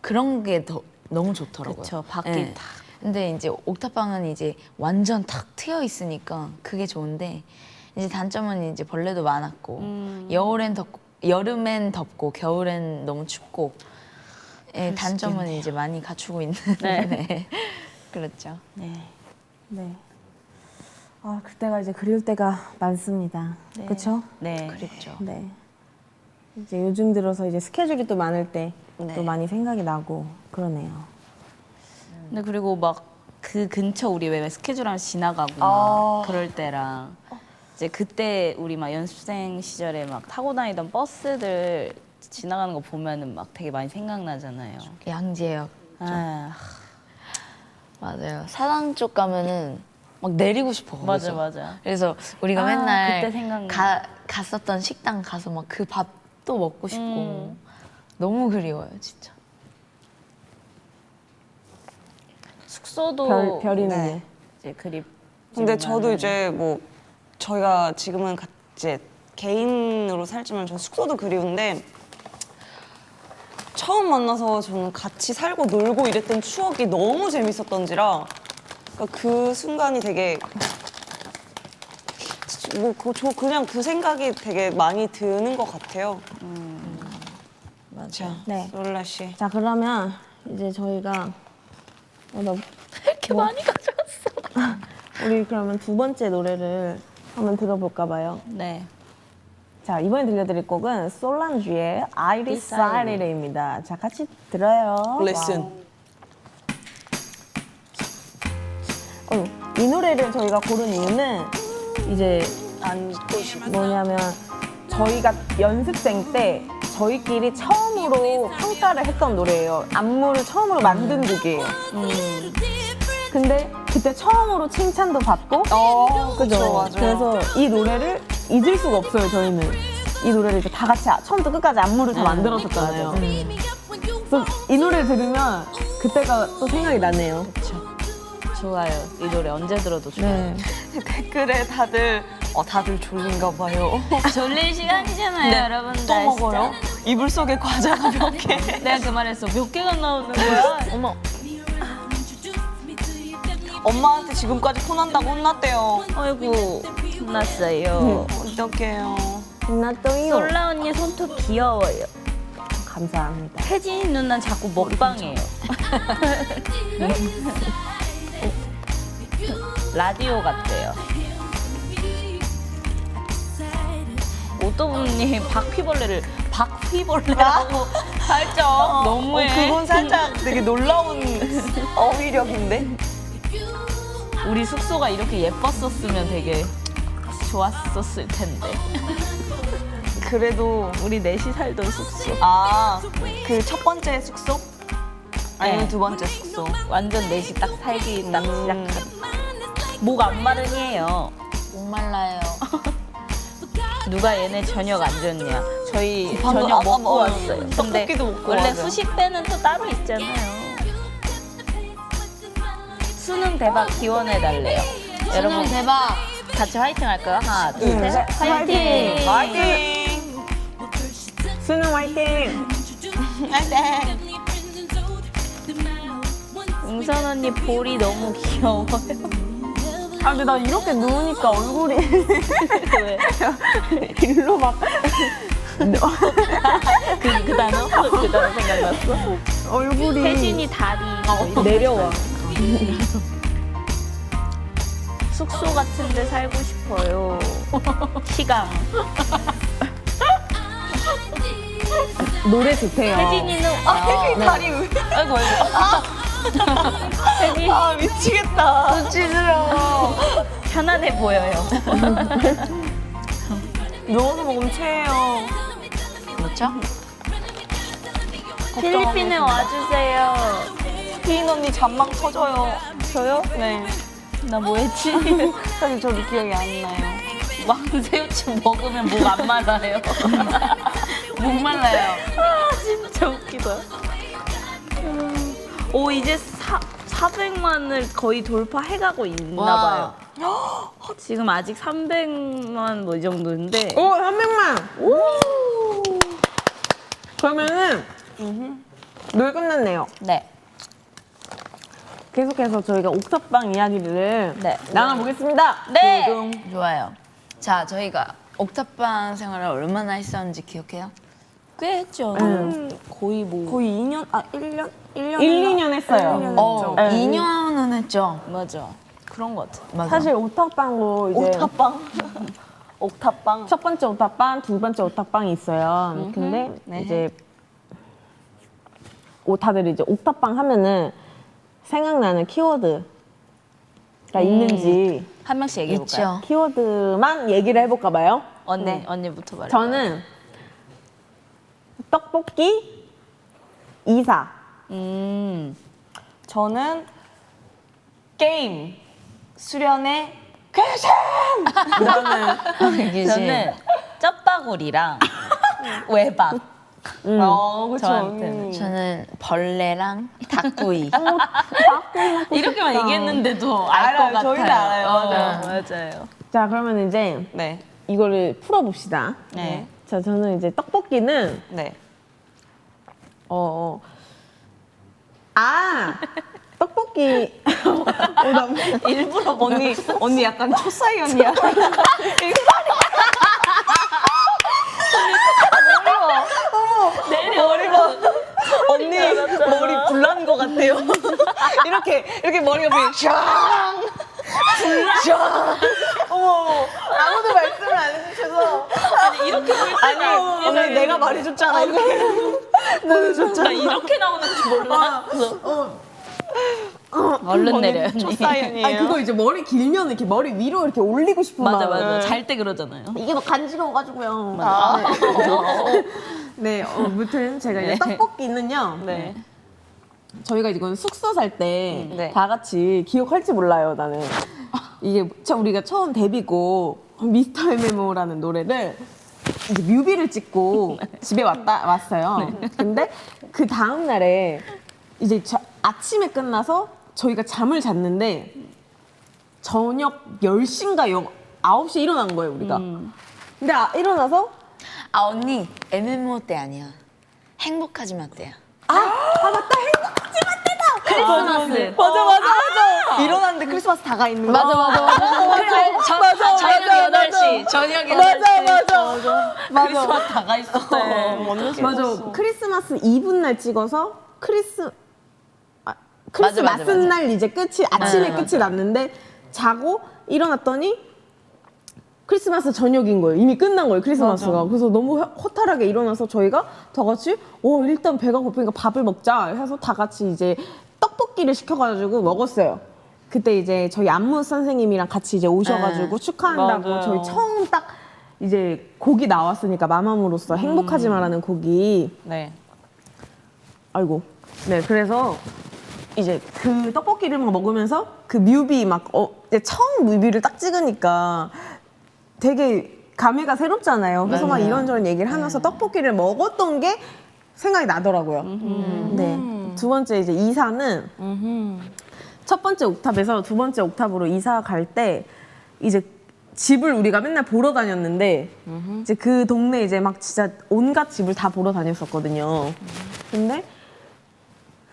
S4: 그런 게 너무 좋더라고요.
S2: 그쵸, 밖이
S4: 네.
S2: 탁.
S4: 근데 이제 옥탑방은 이제 완전 탁 트여 있으니까 그게 좋은데 이제 단점은 이제 벌레도 많았고 여름엔 덥고 겨울엔 너무 춥고 예, 단점은 이제 많이 갖추고 있는 네. 그렇죠.
S2: 네.
S3: 네. 그때가 이제 그리울 때가 많습니다. 그렇죠?
S2: 네.
S4: 그립죠.
S3: 네. 이제 요즘 들어서 이제 스케줄이 또 많을 때 또
S1: 네.
S3: 많이 생각이 나고 그러네요.
S2: 근데 그리고 막 그 근처 우리 왜 스케줄 하면 지나가고 막
S1: 아.
S2: 그럴 때랑 이제 그때 우리 막 연습생 시절에 막 타고 다니던 버스들 지나가는 거 보면은 막 되게 많이 생각나잖아요.
S4: 양재역.
S2: 아,
S4: 맞아요. 사당 쪽 가면은 막 내리고 싶어.
S2: 맞아
S4: 거기서.
S2: 맞아.
S4: 그래서 우리가
S2: 아,
S4: 맨날
S2: 그때 생각나.
S4: 갔었던 식당 가서 막 그 밥도 먹고 싶고
S2: 음.
S4: 너무 그리워요, 진짜.
S2: 숙소도
S3: 별이는
S1: 네.
S2: 이제 그립.
S1: 근데 저도 이제 뭐 저희가 지금은 이제 개인으로 살지만 저 숙소도 그리운데 처음 만나서 저는 같이 살고 놀고 이랬던 추억이 너무 재밌었던지라 그러니까 그 순간이 되게 저 그냥 그 생각이 되게 많이 드는 것 같아요. 자,
S3: 네.
S1: 솔라 씨.
S3: 자 그러면 이제 저희가 나
S4: 이렇게 많이 가져왔어.
S3: 우리 그러면 두 번째 노래를 한번 들어볼까 봐요.
S2: 네.
S3: 자 이번에 들려드릴 곡은 솔란주의 I Decided입니다. 자 같이 들어요.
S1: 레슨.
S3: 이 노래를 저희가 고른 이유는 이제
S1: 안고 싶어.
S3: 뭐냐면 저희가 연습생 때 저희끼리 처음으로 평가를 했던 노래예요. 안무를 처음으로 만든 곡이에요. 근데 그때 처음으로 칭찬도 받고 그죠?
S1: 맞아요.
S3: 그래서 이 노래를 잊을 수가 없어요. 저희는 이 노래를 이제 다 같이 처음부터 끝까지 안무를 다 만들었었잖아요. 그래서 이 노래를 들으면 그때가 또 생각이 나네요.
S2: 좋아요. 이 노래 언제 들어도 좋아요.
S3: 네.
S1: 댓글에 다들 졸린가 봐요.
S2: 졸릴 시간이잖아요, 여러분들.
S1: 또 먹어요? 이불 속에 과자가 몇 개.
S2: 내가 그 말했어. 몇 개가 나오는 거야?
S1: 어머. 엄마한테 지금까지 폰한다고 혼났대요.
S2: 아이고, 혼났어요.
S1: 어떡해요.
S3: 빛났더요.
S2: 솔라 언니 손톱 귀여워요.
S3: 감사합니다.
S2: 혜진이 누나는 자꾸 먹방해요. 라디오 같대요. 오토부님 박휘벌레라고 살짝 너무해.
S1: 그건 살짝 되게 놀라운 어휘력인데?
S2: 우리 숙소가 이렇게 예뻤었으면 되게 좋았었을 텐데.
S1: 그래도
S2: 우리 넷이 살던 숙소.
S1: 그 첫 번째 숙소? 아니면
S2: 네.
S1: 두 번째 숙소?
S2: 완전 넷이 딱 살기 딱 시작한. 목 안 마르니에요.
S4: 목말라요.
S2: 누가 얘네 저녁 안 줬냐? 저희
S1: 방금
S2: 저녁
S1: 아까
S2: 먹고
S1: 뭐,
S2: 왔어요. 근데
S1: 떡볶이도 먹고
S2: 원래
S1: 맞아.
S2: 수식 때는 또 따로 있잖아요. 수능 대박 기원해 달래요. 여러분
S4: 대박.
S2: 같이 화이팅 할까요? 하나, 둘, 셋.
S3: 셋.
S2: 화이팅!
S1: 화이팅!
S3: 수능 화이팅!
S1: 화이팅!
S2: 웅선 언니 볼이 너무 귀여워요.
S3: 아 근데 나 이렇게 누우니까 얼굴이
S2: 왜?
S3: 일로 막
S2: 그 단어? 그 단어 생각났어?
S3: 얼굴이
S2: 혜진이 다리
S3: 내려와.
S2: 숙소 같은 데 살고 싶어요. 시강.
S3: 노래 좋대요.
S2: 혜진이는
S1: 혜진이 다리 왜?
S2: 아이고 혜진
S1: 미치겠다. 눈치스러워.
S2: 편안해 보여요.
S1: 누워서 먹으면 체해요.
S4: 그렇죠?
S2: 필리핀에 와주세요.
S1: 피인 언니 잔망 터져요.
S2: 저요?
S1: 네.
S2: 나 뭐 했지?
S1: 사실 저도 기억이 안 나요.
S2: 왕새우찜 먹으면 목 안 말라요.
S1: 목 말라요.
S2: 아, 진짜 웃기다. 오, 이제 400만을 거의 돌파해가고 있나
S4: 와.
S2: 봐요. 지금 아직 300만 뭐 이 정도인데.
S3: 오 300만. 오. 그러면은 노래 끝났네요.
S2: 네.
S3: 계속해서 저희가 옥탑방 이야기를
S2: 네.
S3: 나눠보겠습니다.
S2: 네.
S4: 좋아요. 자, 저희가 옥탑방 생활을 얼마나 했었는지 기억해요?
S2: 꽤 했죠. 거의 뭐.
S1: 거의 2년? 1년? 1년?
S3: 2년 했어요.
S1: 1년
S3: 네.
S4: 2년은 했죠.
S2: 맞아. 그런 것 같아.
S4: 맞아.
S3: 사실 옥탑방도 이제
S1: 옥탑방? 옥탑방?
S3: 첫 번째 옥탑방, 두 번째 옥탑방이 있어요. 근데
S2: 네.
S3: 이제 다들 이제 옥탑방 하면은 생각나는 키워드 있는지
S2: 한 명씩 얘기해 볼까요?
S4: 있죠.
S3: 키워드만 얘기를 해볼까 봐요.
S2: 언니부터 말해.
S3: 저는 떡볶이, 이사.
S1: 저는 게임, 수련회,
S2: 저는 쩝바구리랑 외박.
S1: 그쵸.
S2: 저한테는.
S4: 저는 벌레랑 닭구이.
S2: 이렇게만 얘기했는데도 알 것
S1: 알아요.
S2: 같아요.
S1: 저희는 알아요.
S2: 맞아요.
S3: 자, 그러면 이제
S1: 네.
S3: 이거를 풀어봅시다.
S1: 네.
S3: 자, 저는 이제 떡볶이는
S1: 네.
S3: 떡볶이.
S1: 일부러 언니 약간 초사이언니야. 머리 봐. 언니 머리 불난 것 같아요. 이렇게 머리가 쫙. 어머, 아무도 말씀을 안 해주셔서.
S2: 아니 이렇게
S1: 아니, 언니 내가 말해줬잖아.
S2: 나 이렇게 나오는 줄 몰랐어. 얼른 내려.
S1: 초사이언니예요.
S3: 그거 이제 머리 길면 이렇게 머리 위로 이렇게 올리고 싶은
S2: 맞아
S3: 마음.
S2: 맞아. 잘 때 그러잖아요.
S3: 이게 막 간지러워가지고요. 네, 아무튼 제가 이제 떡볶이는요.
S1: 네.
S3: 저희가 이건 숙소 살 때
S1: 네.
S3: 다 같이 기억할지 몰라요, 나는. 이게 우리가 처음 데뷔곡 미스터 MMO라는 노래를 이제 뮤비를 찍고 집에 왔어요. 근데 그 다음 날에 이제 아침에 끝나서 저희가 잠을 잤는데 저녁 10시인가 9시에 일어난 거예요, 우리가. 근데 일어나서
S4: 언니 MMO 때 아니야. 행복하지만 때야.
S3: 맞다, 행복하지만 때다.
S2: 크리스마스.
S1: 맞아. 일어났는데 크리스마스 다가 있는 거.
S2: 그래, 저녁 8시. 저녁 8시.
S3: 맞아.
S2: 다가 있었대.
S3: 맞아. 크리스마스 이브 날 찍어서 크리스마스
S4: 맞아.
S3: 날 이제 아침에 끝이 났는데 자고 일어났더니 크리스마스 저녁인 거예요. 이미 끝난 거예요, 크리스마스가. 그래서 너무 허탈하게 일어나서 저희가 다 같이 일단 배가 고프니까 밥을 먹자 해서 다 같이 이제 떡볶이를 시켜가지고 먹었어요. 그때 이제 저희 안무 선생님이랑 같이 이제 오셔가지고 축하한다고
S1: 맞아요.
S3: 저희 처음 딱 이제 곡이 나왔으니까 마마무로서 행복하지마라는 곡이
S1: 네.
S3: 아이고. 네, 그래서 이제 그 떡볶이를 막 먹으면서 그 뮤비 이제 처음 뮤비를 딱 찍으니까 되게 감회가 새롭잖아요. 그래서 막 이런저런 얘기를 하면서 떡볶이를 먹었던 게 생각이 나더라고요. 네. 두 번째 이제 이사는 첫 번째 옥탑에서 두 번째 옥탑으로 이사 갈 때 이제 집을 우리가 맨날 보러 다녔는데 이제 그 동네 이제 막 진짜 온갖 집을 다 보러 다녔었거든요. 근데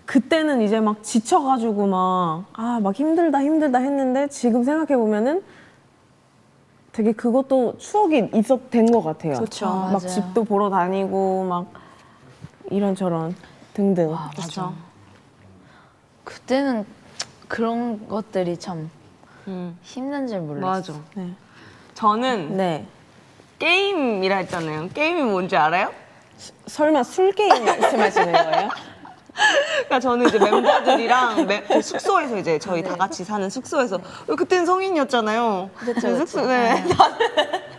S3: 그때는 이제 막 지쳐가지고 막 힘들다 했는데 지금 생각해보면은 되게 그것도 추억이 된 것 같아요.
S1: 그쵸.
S3: 막
S4: 맞아요.
S3: 집도 보러 다니고 막 이런저런 등등.
S1: 그렇죠.
S4: 그때는 그런 것들이 참 힘든 줄 몰랐어.
S1: 맞아. 저는
S3: 네.
S1: 게임이라 했잖아요. 게임이 뭔지 알아요?
S3: 설마 술 게임 말씀하시는 거예요?
S1: 그러니까 저는 이제 멤버들이랑 그 숙소에서 이제 저희 다 같이 사는 숙소에서 그때는 성인이었잖아요. 그쵸. 숙소 네.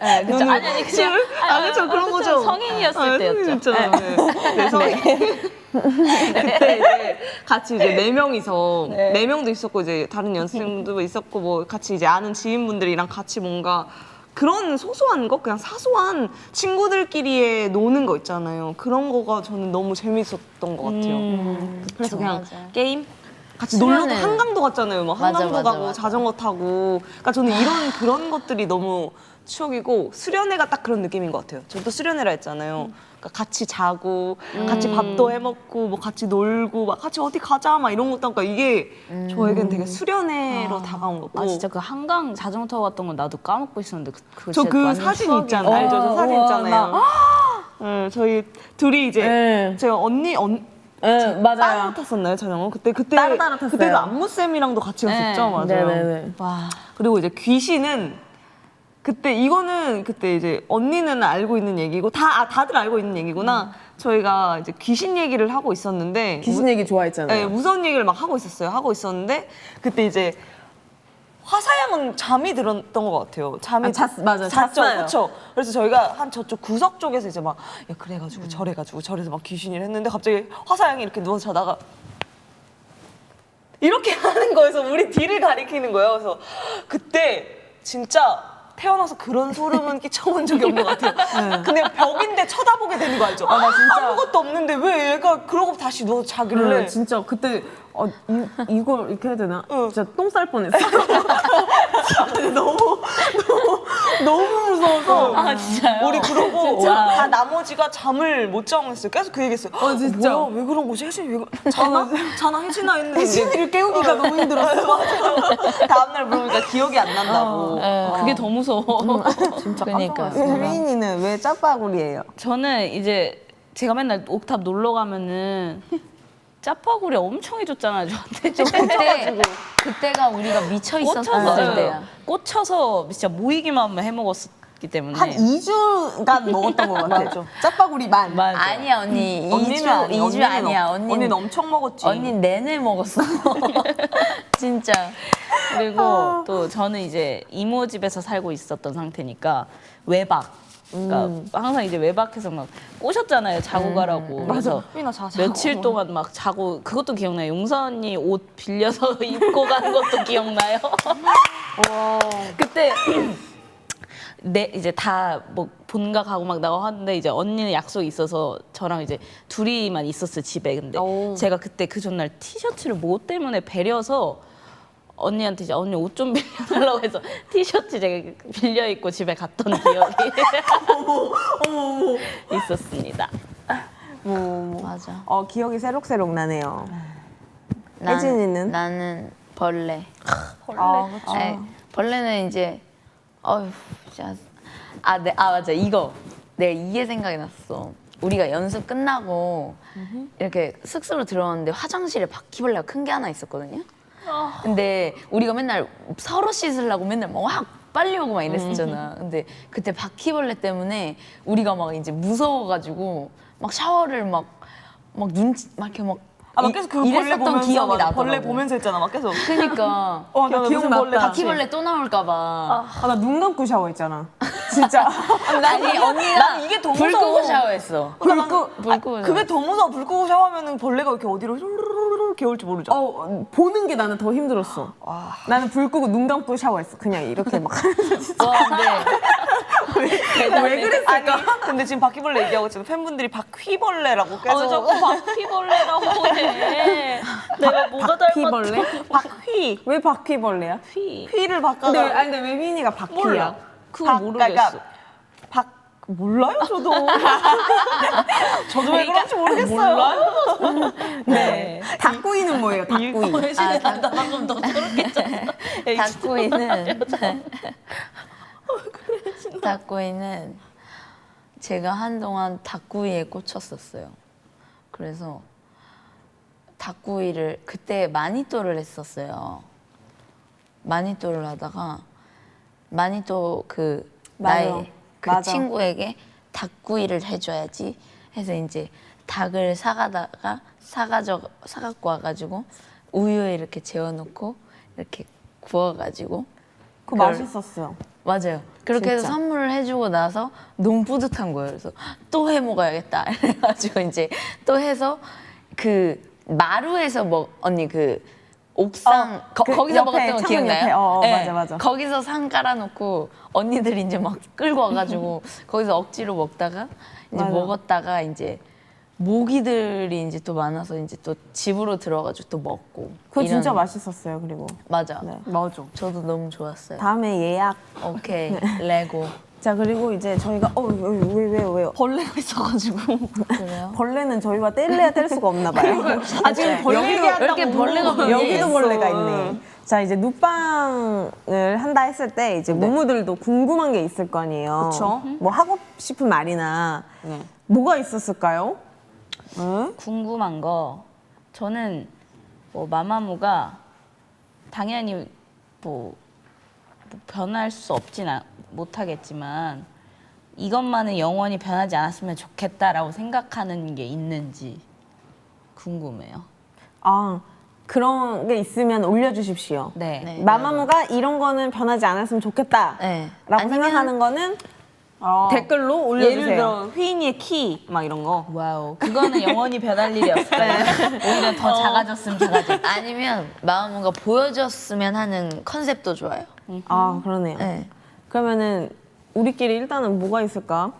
S2: 네, 그쵸. 아니,
S1: 술? 그쵸 그런
S2: 그쵸.
S1: 거죠.
S2: 성인이었을 때였죠.
S1: 성인이었잖아요. 네, 성인. 그때 이제 같이 이제 4명이서 4명도 있었고 이제 다른 연습생도 있었고 뭐 같이 이제 아는 지인분들이랑 같이 뭔가 그런 소소한 거 그냥 사소한 친구들끼리의 노는 거 있잖아요. 그런 거가 저는 너무 재밌었던 것 같아요. 그래서 그냥
S4: 맞아요.
S1: 게임 같이 놀러도
S4: 수련회.
S1: 한강도 갔잖아요. 막
S4: 맞아,
S1: 한강도
S4: 맞아,
S1: 가고
S4: 맞아.
S1: 자전거 타고. 그러니까 저는 그런 것들이 너무 추억이고 수련회가 딱 그런 느낌인 것 같아요. 저도 수련회라 했잖아요. 그러니까 같이 자고 같이 밥도 해 먹고 뭐 같이 놀고 막 같이 어디 가자 막 이런 것도 하니까 이게 저에겐 되게 수련회로 다가온 거고.
S2: 아 진짜 그 한강 자전거 타고 갔던 건 나도 까먹고 있었는데 그거
S1: 저
S2: 진짜
S1: 그
S2: 완전
S1: 사진
S2: 추억이에요.
S1: 있잖아요. 알죠? 저 사진
S3: 우와,
S1: 있잖아요. 네, 저희 둘이 이제
S3: 네.
S1: 제가 언니
S3: 네, 맞아요.
S1: 따로 탔었나요 자전거? 그때
S3: 따로 탔어요.
S1: 그때도 안무 쌤이랑도 같이 갔었죠, 맞아요.
S3: 네네네.
S2: 와
S1: 그리고 이제 귀신은 이거는 그때 이제 언니는 알고 있는 얘기고 다들 알고 있는 얘기구나. 저희가 이제 귀신 얘기를 하고 있었는데
S3: 귀신 얘기 좋아했잖아요.
S1: 네, 무서운 얘기를 막 하고 있었는데 그때 이제 화사양은 잠이 들었던 것 같아요. 잠이
S3: 맞아요.
S1: 잤죠.
S3: 잤어요.
S1: 그렇죠. 그래서 저희가 한 저쪽 구석 쪽에서 이제 막 야, 그래가지고 저래가지고 저래서 막 귀신이를 했는데 갑자기 화사양이 이렇게 누워서 자다가 이렇게 하는 거여서 우리 뒤를 가리키는 거예요. 그래서 그때 진짜 태어나서 그런 소름은 끼쳐본 적이 없는 것 같아요. 그냥 벽인데 쳐다보게 되는 거 알죠?
S3: 나 진짜.
S1: 아무것도 없는데 왜 얘가 그러고 다시 누워서 자길래
S3: 진짜 그때 이걸 이렇게 해야 되나?
S1: 응.
S3: 진짜 똥 쌀 뻔했어. 너무 무서워서.
S2: 아 진짜요?
S1: 우리 그러고
S2: 와우.
S1: 다 나머지가 잠을 못 자고 있어요. 계속 그 얘기했어요.
S3: 진짜.
S1: 뭐야 왜 그런 거지? 혜진이 왜 자나 혜진아 했는데
S3: 혜진이를 깨우기가 너무 힘들었어.
S1: 맞아. 다음날 물어보니까 기억이 안 난다고.
S2: 그게 더 무서워.
S1: 진짜
S4: 그러니까.
S3: 혜린이는 왜 짜파구리예요?
S2: 저는 이제 제가 맨날 옥탑 놀러 가면은 짜파구리 엄청 해줬잖아요 저한테.
S4: 그때가 우리가 미쳐 있었을
S2: 꽂혀서
S4: 때야.
S2: 꽂혀서 진짜 모이기만 하면 해먹었기 때문에.
S3: 한 2주간 먹었던 것 같아요. 짜파구리만.
S2: 맞아.
S4: 아니야 언니.
S1: 언니는
S4: 2주 아니야.
S1: 언니는 엄청 먹었지.
S4: 언니 내내 먹었어. 진짜.
S2: 그리고 또 저는 이제 이모 집에서 살고 있었던 상태니까 외박. 그러니까 항상 이제 외박해서 막 꼬셨잖아요. 자고 가라고. 그래서
S1: 나 자고.
S2: 며칠 동안 막 자고 그것도 기억나요. 용서 언니 옷 빌려서 입고 간 것도 기억나요. 그때 이제 다 뭐 본가 가고 막 나가고 하는데 이제 언니는 약속이 있어서 저랑 이제 둘이만 있었어요 집에. 근데 제가 그때 그 전날 티셔츠를 뭐 때문에 배려서 언니한테 이제 언니 옷 좀 빌려달라고 해서 티셔츠 제가 빌려 입고 집에 갔던 기억이 있었습니다.
S4: 맞아.
S3: 기억이 새록새록 나네요.
S4: 난-
S3: 혜진이는?
S4: 나는 벌레.
S3: 벌레.
S4: 벌레는 이제 어휴 진짜 맞아 이거 내가 이게 생각이 났어. 우리가 연습 끝나고 이렇게 숙소로 들어왔는데 화장실에 바퀴벌레가 큰 게 하나 있었거든요. 근데 우리가 맨날 서로 씻으려고 맨날 막 빨리 오고 막 이랬었잖아. 근데 그때 바퀴벌레 때문에 우리가 막 이제 무서워가지고 막 샤워를 막 눈치 막 이렇게 막
S1: 막 계속 그 벌레
S4: 이랬었던
S1: 보면서
S4: 기억이
S1: 맞아.
S4: 나더라고.
S1: 벌레 보면서 했잖아. 막 계속.
S4: 그러니까
S1: 나
S3: 기억났다.
S4: 바퀴벌레 또 나올까봐.
S3: 나 눈 감고 샤워했잖아. 진짜.
S4: 아니 언니가
S1: 난 이게 더
S4: 불
S1: 무서워.
S4: 끄고 샤워했어.
S3: 불 끄.
S4: 불 끄고.
S1: 그게 더 무서워. 불 끄고 샤워하면은 벌레가 이렇게 어디로 르르르르 개울지 모르죠.
S3: 보는 게 나는 더 힘들었어. 나는 불 끄고 눈 감고 샤워했어. 그냥 이렇게 막.
S4: 와 근데
S3: 왜 그랬을까?
S1: 아니, 근데 지금 바퀴벌레 얘기하고 있잖아. 팬분들이 바퀴벌레라고 계속.
S2: 자꾸 바퀴벌레라고 해. 내가 뭐가
S3: 바퀴벌레?
S1: 바퀴.
S3: 왜 바퀴벌레야?
S2: 피.
S1: 휘를 바꿔서.
S3: 근데 왜 휘니가 바퀴야?
S2: 몰라. 그거 모르겠어.
S1: 몰라요, 저도. 저도 왜 그런지 모르겠어요.
S2: 네.
S3: 닭구이는 뭐예요? 닭구이.
S2: 나 방금 더 저렇겠잖아.
S4: 닭구이는 제가 한동안 닭구이에 꽂혔었어요. 그래서 닭구이를 그때 마니또를 했었어요. 마니또를 하다가 마니또 그
S3: 맞아요.
S4: 나의 그
S3: 맞아.
S4: 친구에게 닭구이를 해줘야지 해서 이제 닭을 사갖고 와가지고 우유에 이렇게 재워놓고 이렇게 구워가지고
S3: 그거
S4: 그걸-
S3: 맛있었어요.
S4: 맞아요. 그렇게 해서
S3: 진짜.
S4: 선물을 해주고 나서 너무 뿌듯한 거예요. 그래서 또 해 먹어야겠다. 그래가지고 이제 또 해서 그 마루에서 언니 그 옥상
S3: 그
S4: 거기서
S3: 옆에,
S4: 먹었던 거
S3: 창문
S4: 기억나요?
S3: 옆에. 맞아.
S4: 거기서 상 깔아놓고 언니들이 이제 막 끌고 와가지고 거기서 억지로 먹다가 이제
S3: 맞아.
S4: 먹었다가 이제 모기들이 이제 또 많아서 이제 또 집으로 들어가지고 또 먹고.
S3: 그거 진짜
S4: 이런-
S3: 맛있었어요. 그리고
S4: 맞아.
S3: 네, 맞아.
S4: 저도 너무 좋았어요.
S3: 다음에 예약.
S4: 오케이 레고.
S3: 자 그리고 이제 저희가 왜요?
S1: 벌레가 있어가지고.
S4: 그래요?
S3: 벌레는 저희와 뗄래야 뗄 수가 없나 봐요.
S1: 지금 벌레
S3: 여기도
S1: 얘기한다고.
S4: 이렇게 벌레가 많이
S3: 여기도
S4: 있어.
S3: 벌레가 있네. 자 이제 눕방을 한다 했을 때 이제 무무들도 궁금한 게 있을 거 아니에요.
S1: 그쵸.
S3: 뭐 하고 싶은 말이나
S1: 네.
S3: 뭐가 있었을까요?
S2: 궁금한 거 저는 뭐 마마무가 당연히 뭐 변할 수 못하겠지만 이것만은 영원히 변하지 않았으면 좋겠다라고 생각하는 게 있는지 궁금해요.
S3: 그런 게 있으면 올려주십시오.
S2: 네.
S4: 네.
S3: 마마무가 이런 거는 변하지 않았으면 좋겠다
S4: 네.
S3: 라고
S4: 아니면
S3: 생각하는 거는 댓글로 올려주세요.
S1: 예를 들어 휘인이의 키 막 이런 거.
S2: 와우. 그거는 영원히 변할 일이 없어요. 오히려 더 작아졌으면 작아졌.
S4: 아니면 마마무가 보여줬으면 하는 컨셉도 좋아요.
S3: 아, 그러네요.
S4: 네.
S3: 그러면은 우리끼리 일단은 뭐가 있을까?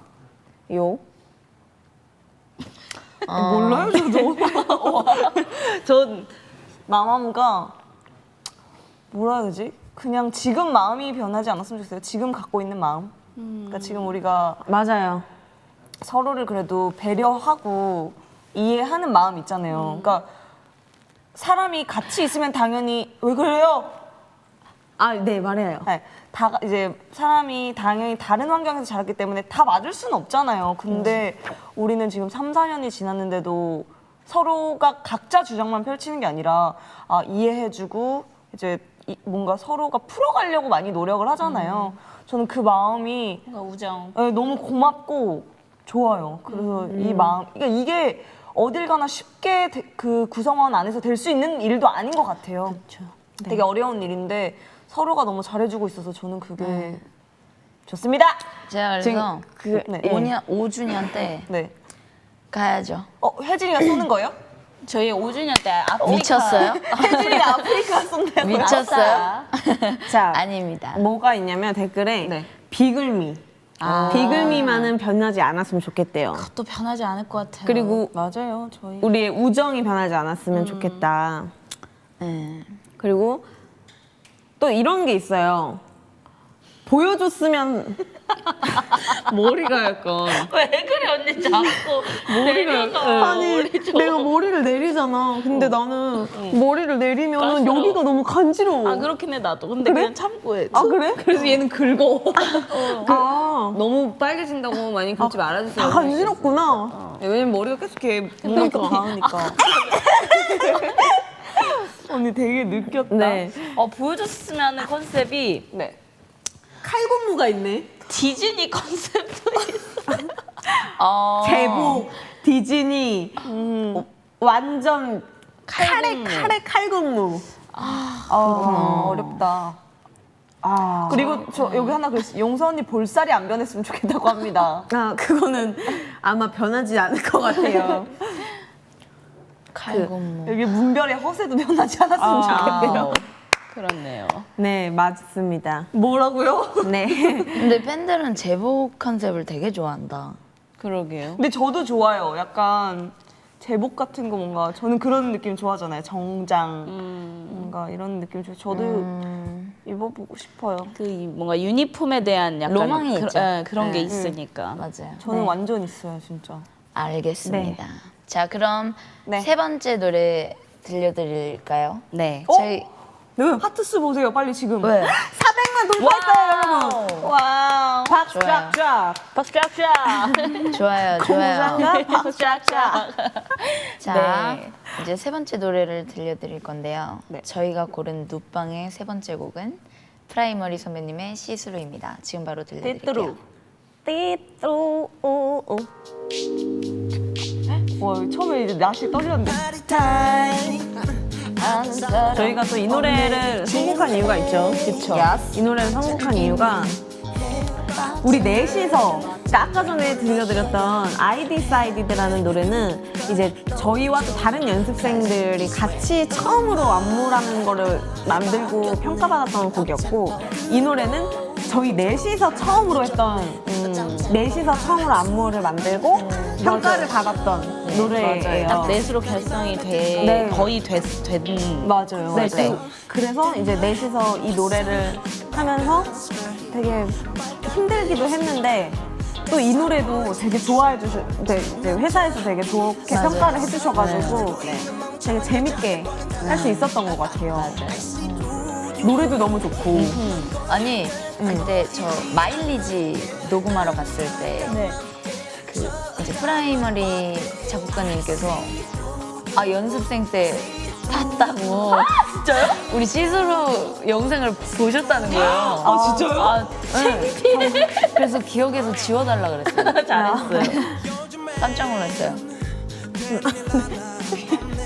S1: 몰라요, 저도. 전 마마무가 뭐라 해야 되지? 그냥 지금 마음이 변하지 않았으면 좋겠어요. 지금 갖고 있는 마음. 그러니까 지금 우리가
S3: 맞아요.
S1: 서로를 그래도 배려하고 이해하는 마음 있잖아요. 그러니까 사람이 같이 있으면 당연히 왜 그래요?
S3: 아, 네, 말해요.
S1: 네, 이제 사람이 당연히 다른 환경에서 자랐기 때문에 다 맞을 수는 없잖아요. 근데 우리는 지금 3, 4년이 지났는데도 서로가 각자 주장만 펼치는 게 아니라 이해해주고 이제 뭔가 서로가 풀어가려고 많이 노력을 하잖아요. 저는 그 마음이
S2: 우정.
S1: 네, 너무 고맙고 좋아요. 그래서 이 마음, 그러니까 이게 어딜 가나 쉽게 그 구성원 안에서 될 수 있는 일도 아닌 것 같아요. 되게 어려운 일인데 서로가 너무 잘해주고 있어서 저는 그게 좋습니다.
S4: 제가 그래서
S1: 네.
S4: 5주년 때
S1: 네.
S4: 가야죠.
S1: 혜진이가 쏘는 거예요?
S2: 저희 5주년 때 아프리카.
S4: 미쳤어요?
S1: 혜진이가 아프리카 쏜다고.
S4: 미쳤어요?
S3: 자,
S4: 아닙니다.
S3: 뭐가 있냐면 댓글에
S1: 네.
S3: 비글미. 비글미만은 변하지 않았으면 좋겠대요.
S2: 또 변하지 않을 것 같아요.
S3: 그리고
S1: 맞아요, 저희.
S3: 우리의 우정이 변하지 않았으면 좋겠다.
S4: 네.
S3: 그리고 또 이런 게 있어요. 보여줬으면 머리가 약간
S2: 왜 그래 언니 자꾸 머리가
S3: 아니 내가 머리를 내리잖아. 근데 나는 머리를 내리면 여기가 너무 간지러워.
S2: 아 그렇긴 해 나도. 근데
S3: 그래?
S2: 그냥 참고 해.
S3: 아, 그래?
S2: 그래서 얘는 긁어.
S3: 아,
S1: 너무 빨개진다고 많이 긁지 말아주세요.
S3: 다 간지럽구나.
S1: 왜냐면 머리가 계속 이렇게 뭔가 닿으니까. 언니 되게 느꼈다.
S3: 네.
S2: 보여줬으면 하는 컨셉이
S1: 네.
S3: 칼군무가 있네.
S2: 디즈니 컨셉도 있어.
S3: 제복, 디즈니, 완전
S2: 칼군무.
S3: 칼군무.
S1: 어렵다. 그리고 저 여기 하나 그랬어요. 용서 언니 볼살이 안 변했으면 좋겠다고 합니다.
S3: 아, 그거는 아마 변하지 않을 것 같아요.
S4: 칼군무.
S1: 여기 문별의 허세도 변하지 않았으면 좋겠대요.
S2: 그렇네요.
S3: 네, 맞습니다.
S1: 뭐라고요?
S3: 네.
S4: 근데 팬들은 제복 컨셉을 되게 좋아한다.
S2: 그러게요.
S1: 근데 저도 좋아요. 약간 제복 같은 거 뭔가 저는 그런 느낌 좋아하잖아요. 정장 뭔가 이런 느낌 저도 입어보고 싶어요.
S2: 뭔가 유니폼에 대한 약간
S4: 로망이 있죠.
S2: 그런 게
S4: 네.
S2: 있으니까.
S4: 맞아요.
S1: 저는 완전 있어요, 진짜.
S4: 알겠습니다. 자, 그럼
S1: 네.
S4: 세 번째 노래 들려드릴까요?
S2: 네.
S4: 저희
S1: 하트스 보세요, 빨리 지금.
S4: 왜?
S3: 400만 돌파했어요, 여러분.
S1: 와우.
S3: 박수
S4: 좋아요.
S3: 쫙쫙.
S2: 박수 쫙쫙.
S4: 좋아요, 좋아요.
S2: 박수 쫙쫙.
S4: 자,
S2: 네.
S4: 이제 세 번째 노래를 들려드릴 건데요.
S1: 네.
S4: 저희가 고른 누빵의 세 번째 곡은 프라이머리 선배님의 시스루입니다. 지금 바로 들려드릴게요.
S3: 띠뚜 오오.
S1: 와, 처음에 이제 낯이 떨렸는데.
S3: 저희가 또 이 노래를 선곡한 이유가 있죠. 그렇죠. 이 노래를 선곡한 이유가 우리 넷이서 아까 전에 들려드렸던 아이디 사이디드라는 노래는 이제 저희와 또 다른 연습생들이 같이 처음으로 안무라는 거를 만들고 평가받았던 곡이었고 이 노래는 저희 넷이서 처음으로 했던 넷이서 처음으로 안무를 만들고 평가를 받았던 노래예요.
S2: 딱 넷으로 결성이
S3: 네.
S2: 거의 된.
S1: 맞아요.
S3: 네,
S1: 맞아요.
S3: 그래서 이제 넷이서 이 노래를 하면서 되게 힘들기도 했는데 또 이 노래도 되게 좋아해 회사에서 되게 좋게
S4: 맞아요.
S3: 평가를 해주셔가지고 되게 재밌게 할 수 있었던 것 같아요. 노래도 너무 좋고.
S4: 아니, 그때 저 마일리지 녹음하러 갔을 때 그 이제 프라이머리 작곡가님께서 연습생 때 탔다고. 진짜요? 우리 시스루 영상을 보셨다는 거예요.
S1: 진짜요?
S4: 네. 그래서 기억에서 지워달라 그랬어요.
S2: 잘했어요.
S4: 깜짝 놀랐어요.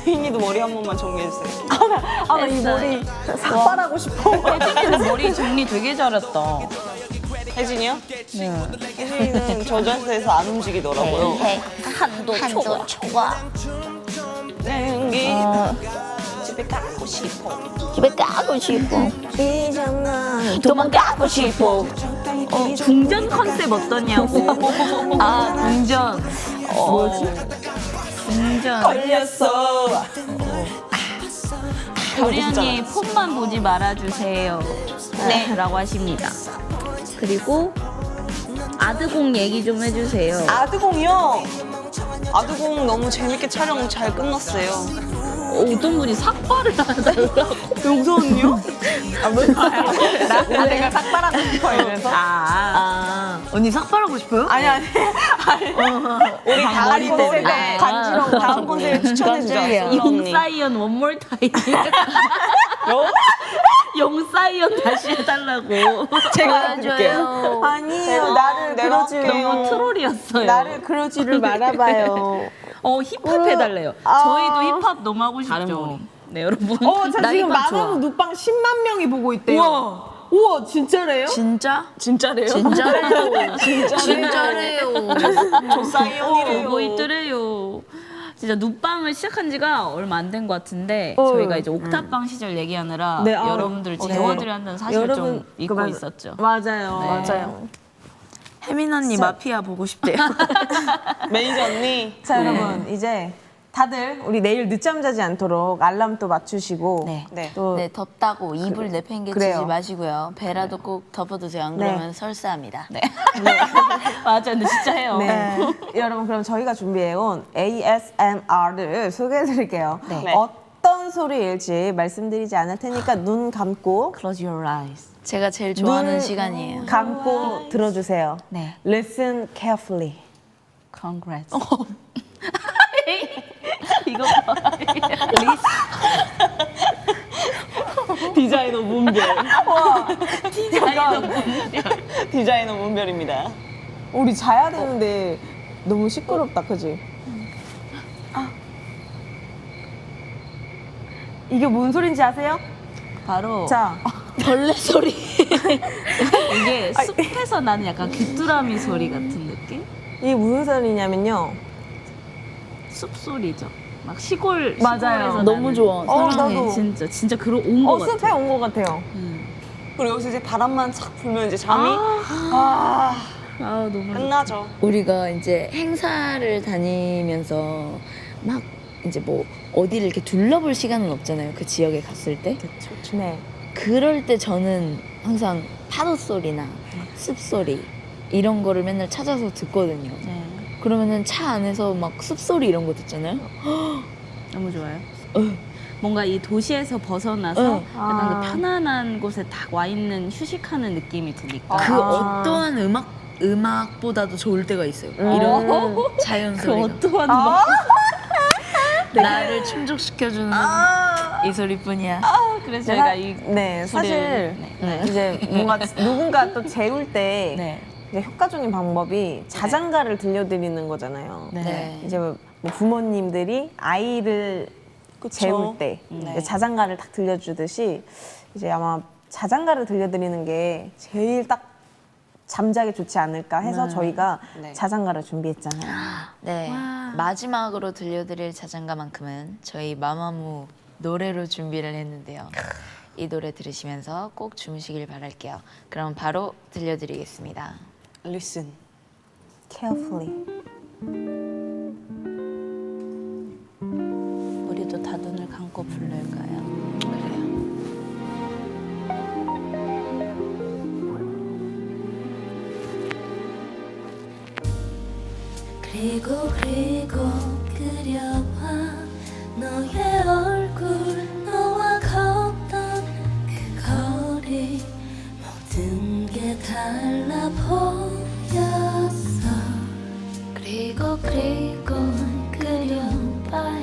S1: 혜인이도 머리 한 번만 정리해주세요.
S3: 아, 나 이 머리 삭발하고 싶어.
S2: 혜진이는 머리 정리 되게 잘했다.
S1: 혜진이요?
S2: 네.
S1: 혜진이는 저 자세에서 안 움직이더라고요.
S4: 한도 초과.
S1: 냉기 집에 가고 싶어.
S4: 집에 가고 싶어.
S1: 이잖아.
S4: 도망가고 싶어.
S2: 궁전 컨셉 어떠냐고.
S4: 아, 궁전.
S1: 뭐지?
S2: 궁전.
S1: 걸렸어.
S2: 별이언니 폰만 보지 말아주세요. 네. 라고 하십니다. 그리고 아드공 얘기 좀 해주세요.
S1: 아드공이요? 아드공 너무 재밌게 촬영 잘 끝났어요.
S2: 어떤 분이 삭발을 하달라고.
S1: 용서 언니요?
S3: 내가 삭발하고 싶어 이래서.
S4: 언니 삭발하고 싶어요?
S1: 아니. 우리 다음 콘셉트 간지러운 다음 콘셉트 추천해주죠.
S4: 깜짝이야.
S1: 언니.
S2: 용사이언 원몰 타임. 용사이언 다시 해달라고.
S1: 제가 해드릴게요.
S3: 아니에요. 나를
S1: 내가
S3: 그러지.
S1: 할게요.
S2: 너무 트롤이었어요.
S3: 나를 그러지를 말아봐요.
S2: 힙합 해달래요. 저희도 힙합 너무 하고 싶죠. 네, 여러분.
S3: 자
S2: 나
S3: 지금
S2: 힙합 좋아.
S3: 마마무 눕방 10만 명이 보고 있대요. 우와, 진짜래요?
S4: 진짜?
S1: 진짜래요?
S4: 진짜래요. 진짜래요.
S1: 조사이언이래요.
S2: 보고 있더래요. 진짜 눕방을 시작한 지가 얼마 안 된 것 같은데 저희가 이제 옥탑방 시절 얘기하느라
S3: 네,
S2: 여러분들 재워드려 한다는 사실 좀 잊고 있었죠.
S3: 맞아요.
S2: 네.
S3: 맞아요.
S4: 혜민 언니 마피아 보고 싶대요.
S1: 매니저 언니.
S3: 자, 여러분 이제 다들 우리 내일 늦잠 자지 않도록 알람 또 맞추시고
S1: 네.
S3: 또
S4: 네, 덥다고 이불 내팽개치지
S3: 그래요.
S4: 마시고요. 배라도 꼭 덮어두세요. 안
S3: 네.
S4: 그러면 설사합니다.
S2: 네. 맞아, 근데 진짜 해요.
S3: 네. 여러분 그럼 저희가 준비해온 ASMR을 소개해드릴게요.
S1: 네.
S3: 어떤 소리일지 말씀드리지 않을 테니까 눈 감고
S2: Close your eyes.
S4: 제가 제일 좋아하는
S3: 눈
S4: 시간이에요.
S3: 감고 들어주세요.
S2: 네.
S3: Listen carefully.
S2: Congrats. 이거 봐.
S1: 디자이너 문별.
S2: 디자이너 분들.
S1: 디자이너 문별입니다.
S3: 우리 자야 되는데 너무 시끄럽다, 그지? 이게 뭔 소린지 아세요?
S2: 바로
S3: 자,
S4: 벌레 소리.
S2: 이게 숲에서 나는 약간 귀뚜라미 소리 같은 느낌?
S3: 이게 무슨 소리냐면요.
S2: 숲소리죠. 막 시골
S3: 맞아요.
S2: 시골에서
S4: 너무
S2: 나는
S4: 좋아.
S3: 나도.
S2: 네, 진짜 온것 같아.
S3: 숲에 온 것 같아요.
S1: 그리고 여기서 이제 바람만 착 불면 이제 잠이
S2: 아 너무
S1: 끝나죠.
S4: 우리가 이제 행사를 다니면서 막 이제 뭐 어디를 이렇게 둘러볼 시간은 없잖아요. 그 지역에 갔을 때.
S3: 네.
S4: 그럴 때 저는 항상 파도 소리나 숲 소리 이런 거를 맨날 찾아서 듣거든요.
S2: 네,
S4: 그러면은 차 안에서 막 숲 소리 이런 거 듣잖아요.
S2: 너무 좋아요. 뭔가 이 도시에서 벗어나서 약간 그 편안한 곳에 딱 와 있는 휴식하는 느낌이 드니까.
S4: 그 어떠한 음악보다도 좋을 때가 있어요. 이런 자연
S2: 그
S4: 소리가.
S2: 어떠한 뭐
S4: 나를 충족시켜주는 이 소리뿐이야.
S2: 그래서 저희가 이
S3: 네, 사실
S2: 네.
S3: 이제 뭔가 누군가 또 재울 때
S2: 네.
S3: 이제 효과적인 방법이 자장가를 들려드리는 거잖아요.
S4: 네.
S3: 이제 뭐 부모님들이 아이를 재울 때 이제 자장가를 딱 들려주듯이 이제 아마 자장가를 들려드리는 게 제일 딱 잠자기 좋지 않을까 해서 저희가 자장가를 준비했잖아요.
S4: 네. 마지막으로 들려드릴 자장가만큼은 저희 마마무 노래로 준비를 했는데요. 이 노래 들으시면서 꼭 주무시길 바랄게요. 그럼 바로 들려드리겠습니다.
S1: Listen.
S3: Carefully.
S2: 우리도 다 눈을 감고 부를까요?
S4: 그래요.
S5: 그리고 그려와 너의 얼굴 너와 걷던 그 거리 모든 게 달라 보였어 그리고 그려봐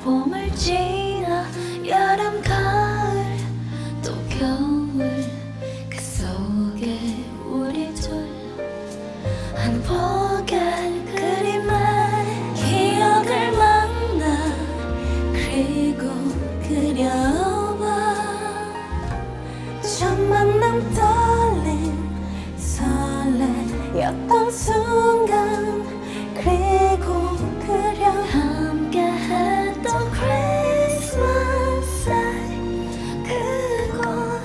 S5: 봄을 지나 여름 가을 또 겨울 그 속에 우리 둘 한복의 그림에 기억을 만나 그리고 였던 순간 그리고 그려 함께했던 크리스마스 그건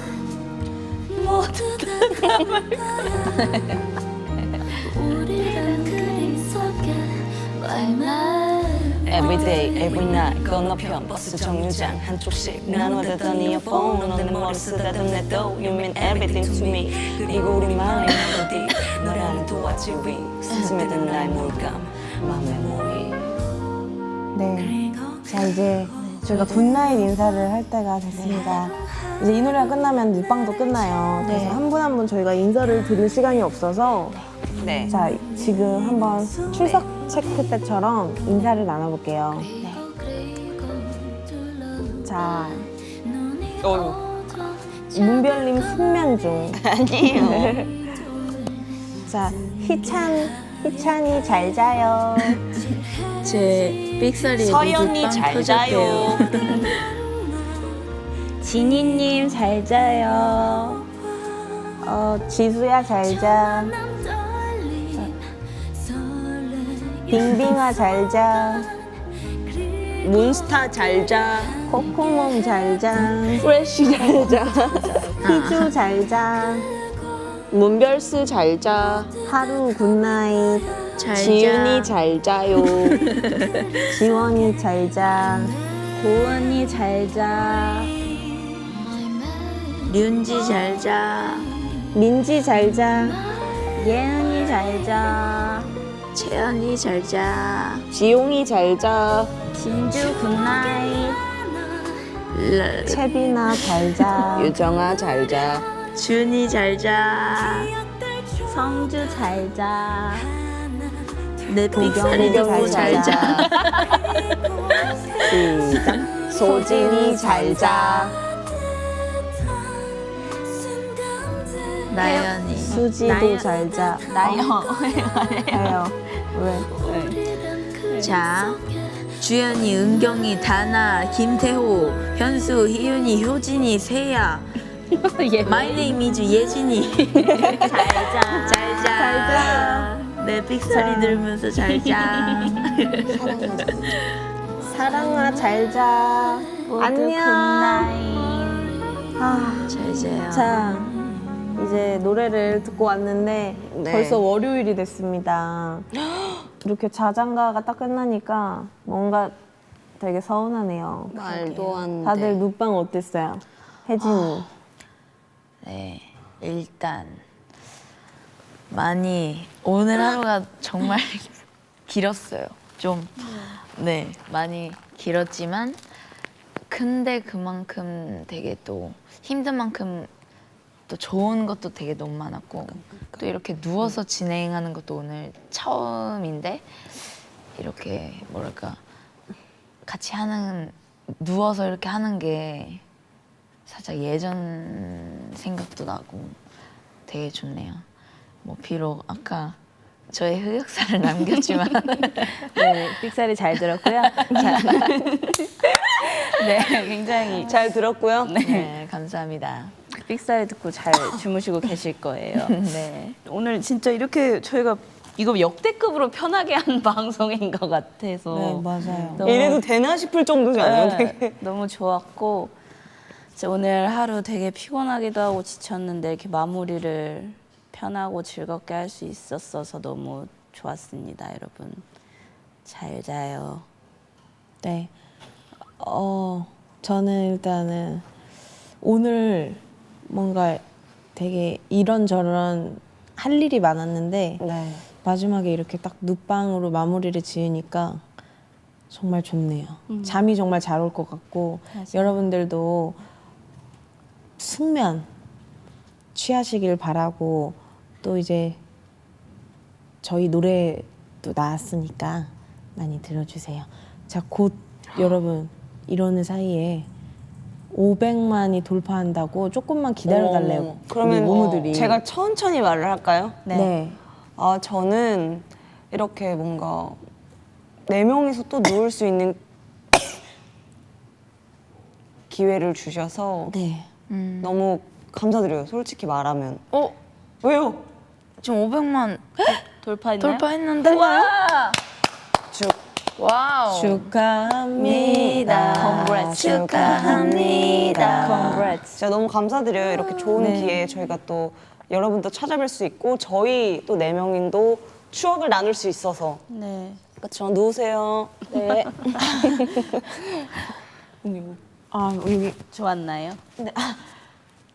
S5: 모두 다 남을 거야 우리란 그림 속에 말만
S1: Every day, every night 건너편 버스 정류장 한쪽씩 나눠대던 이어폰 넌 내 머리 쓰다듬 내도 You mean everything to me 그리고 우리만의 멜로디 너라는 도화지 위 스며든 나의 물감 맘의 모이
S3: 네. 자, 이제 저희가 굿나잇 인사를 할 때가 됐습니다. 이제 이 노래가 끝나면 눕방도 끝나요. 그래서 한 분 한 분 저희가 인사를 드릴 시간이 없어서
S1: 네.
S3: 자, 지금 한번 출석 체크 때처럼 인사를 나눠볼게요. 자, 문별님 숙면 중.
S1: 아니에요.
S3: 자, 희찬이 잘 자요.
S2: 제 삑사리의
S1: 서연이
S2: 누드빵
S1: 잘
S2: 터졌대요.
S1: 자요.
S3: 지니님 잘 자요. 지수야 잘 자. 빙빙아 잘 자.
S1: 몬스타 잘자.
S3: 코코몽 잘 자.
S1: 프레쉬 잘자.
S3: 희주 잘 자.
S1: 문별스 잘자.
S3: 하루 굿나잇.
S1: 지윤이 잘자요.
S3: 지원이 잘 자.
S2: 고은이 잘 자. 륜지 잘 자.
S3: 민지 잘 자.
S2: 예은이 잘 자. 채연이 잘 자.
S1: 지용이 잘자.
S2: 진주 굿나잇.
S3: 채빈아 잘 자.
S1: 유정아 잘자.
S2: 준이 잘 자. 성주 잘 자. 내 삑사리
S3: 도경이
S2: 잘 자.
S3: 시작. 소진이 잘 자.
S2: 나연이.
S3: 수지도 잘 자. 해요. 왜?
S2: 자, 주연이, 은경이, 다나, 김태호, 현수, 희윤이, 효진이, 세야. My name is 예진이. 잘 자. 잘 자. 내 삑사리 들으면서 잘 자.
S3: 사랑아 잘 자. 안녕. 아,
S2: 잘 자요.
S3: 자, 이제 노래를 듣고 왔는데
S1: 네.
S3: 벌써 월요일이 됐습니다. 이렇게 자장가가 딱 끝나니까 뭔가 되게 서운하네요.
S1: 말도 안 돼.
S3: 다들 눕방 어땠어요? 혜진이.
S2: 네, 일단 많이 오늘 하루가 정말 길었어요. 좀 네, 많이 길었지만 근데 그만큼 되게 또 힘든 만큼 또 좋은 것도 되게 너무 많았고 또 이렇게 누워서 진행하는 것도 오늘 처음인데 이렇게 뭐랄까 같이 하는 누워서 이렇게 하는 게 살짝 예전 생각도 나고 되게 좋네요. 뭐 비록 아까 저의 흑역사를 남겼지만 네, 삑사리 잘 들었고요. 자, 네, 굉장히
S1: 잘 들었고요.
S2: 네, 감사합니다.
S6: 삑사리 듣고 잘 주무시고 계실 거예요.
S2: 네.
S6: 오늘 진짜 이렇게 저희가 이거 역대급으로 편하게 한 방송인 것 같아서
S3: 네, 맞아요.
S6: 너무,
S1: 이래도 되나 싶을 정도잖아요.
S6: 네,
S1: 되게.
S6: 너무 좋았고 진짜 오늘 하루 되게 피곤하기도 하고 지쳤는데 이렇게 마무리를 편하고 즐겁게 할 수 있었어서 너무 좋았습니다, 여러분. 잘 자요.
S3: 네. 저는 일단은 오늘 뭔가 되게 이런저런 할 일이 많았는데
S1: 네.
S3: 마지막에 이렇게 딱 눕방으로 마무리를 지으니까 정말 좋네요. 잠이 정말 잘 올 것 같고 여러분들도 숙면 취하시길 바라고 또 이제 저희 노래도 나왔으니까 많이 들어주세요. 자, 곧 여러분 이러는 사이에 500만이 돌파한다고 조금만 기다려달래요.
S1: 그러면
S3: 우리 모모들이.
S1: 제가 천천히 말을 할까요?
S3: 네.
S1: 아, 저는 이렇게 뭔가 4명이서 또 누울 수 있는 기회를 주셔서
S3: 네.
S1: 너무 감사드려요. 솔직히 말하면. 왜요?
S4: 지금 500만
S2: 돌파했나요?
S4: 돌파했는데. 와우.
S3: 축하합니다.
S2: Congrats.
S3: 축하합니다.
S2: Congrats.
S1: 진짜 너무 감사드려요. 이렇게 좋은 기회에 저희가 또 여러분도 찾아뵐 수 있고 저희 또 4명인도 추억을 나눌 수 있어서.
S6: 네.
S1: 그렇죠. 누우세요. 네.
S3: 아 여기
S2: 좋았나요?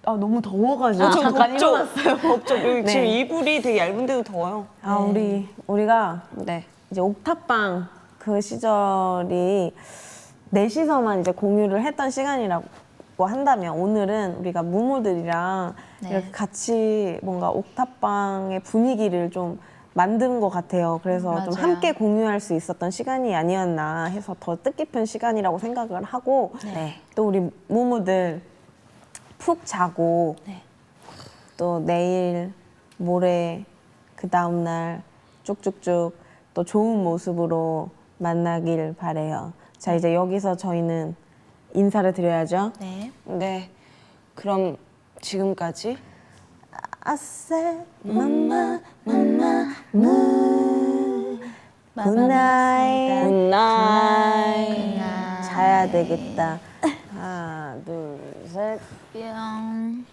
S3: 너무 더워가지고
S1: 저
S3: 잠깐
S1: 덥죠?
S3: 일어났어요.
S1: 덥죠. 여기
S3: 네.
S1: 지금 이불이 되게 얇은데도 더워요.
S3: 우리가
S1: 네.
S3: 이제 옥탑방 그 시절이 넷이서만 이제 공유를 했던 시간이라고 한다면 오늘은 우리가 무무들이랑 이렇게 같이 뭔가 옥탑방의 분위기를 좀 만든 것 같아요. 그래서 좀
S4: 맞아요.
S3: 함께 공유할 수 있었던 시간이 아니었나 해서 더 뜻깊은 시간이라고 생각을 하고 또 우리 무무들 푹 자고 또 내일 모레 그 다음날 쭉쭉쭉 또 좋은 모습으로 만나길 바래요. 자 이제 여기서 저희는 인사를 드려야죠.
S4: 네.
S1: 네. 그럼 지금까지
S3: 아싸 맘마 무 굿나잇
S1: 굿나잇.
S3: 자야 되겠다. 하나 둘 셋.
S4: 뿅.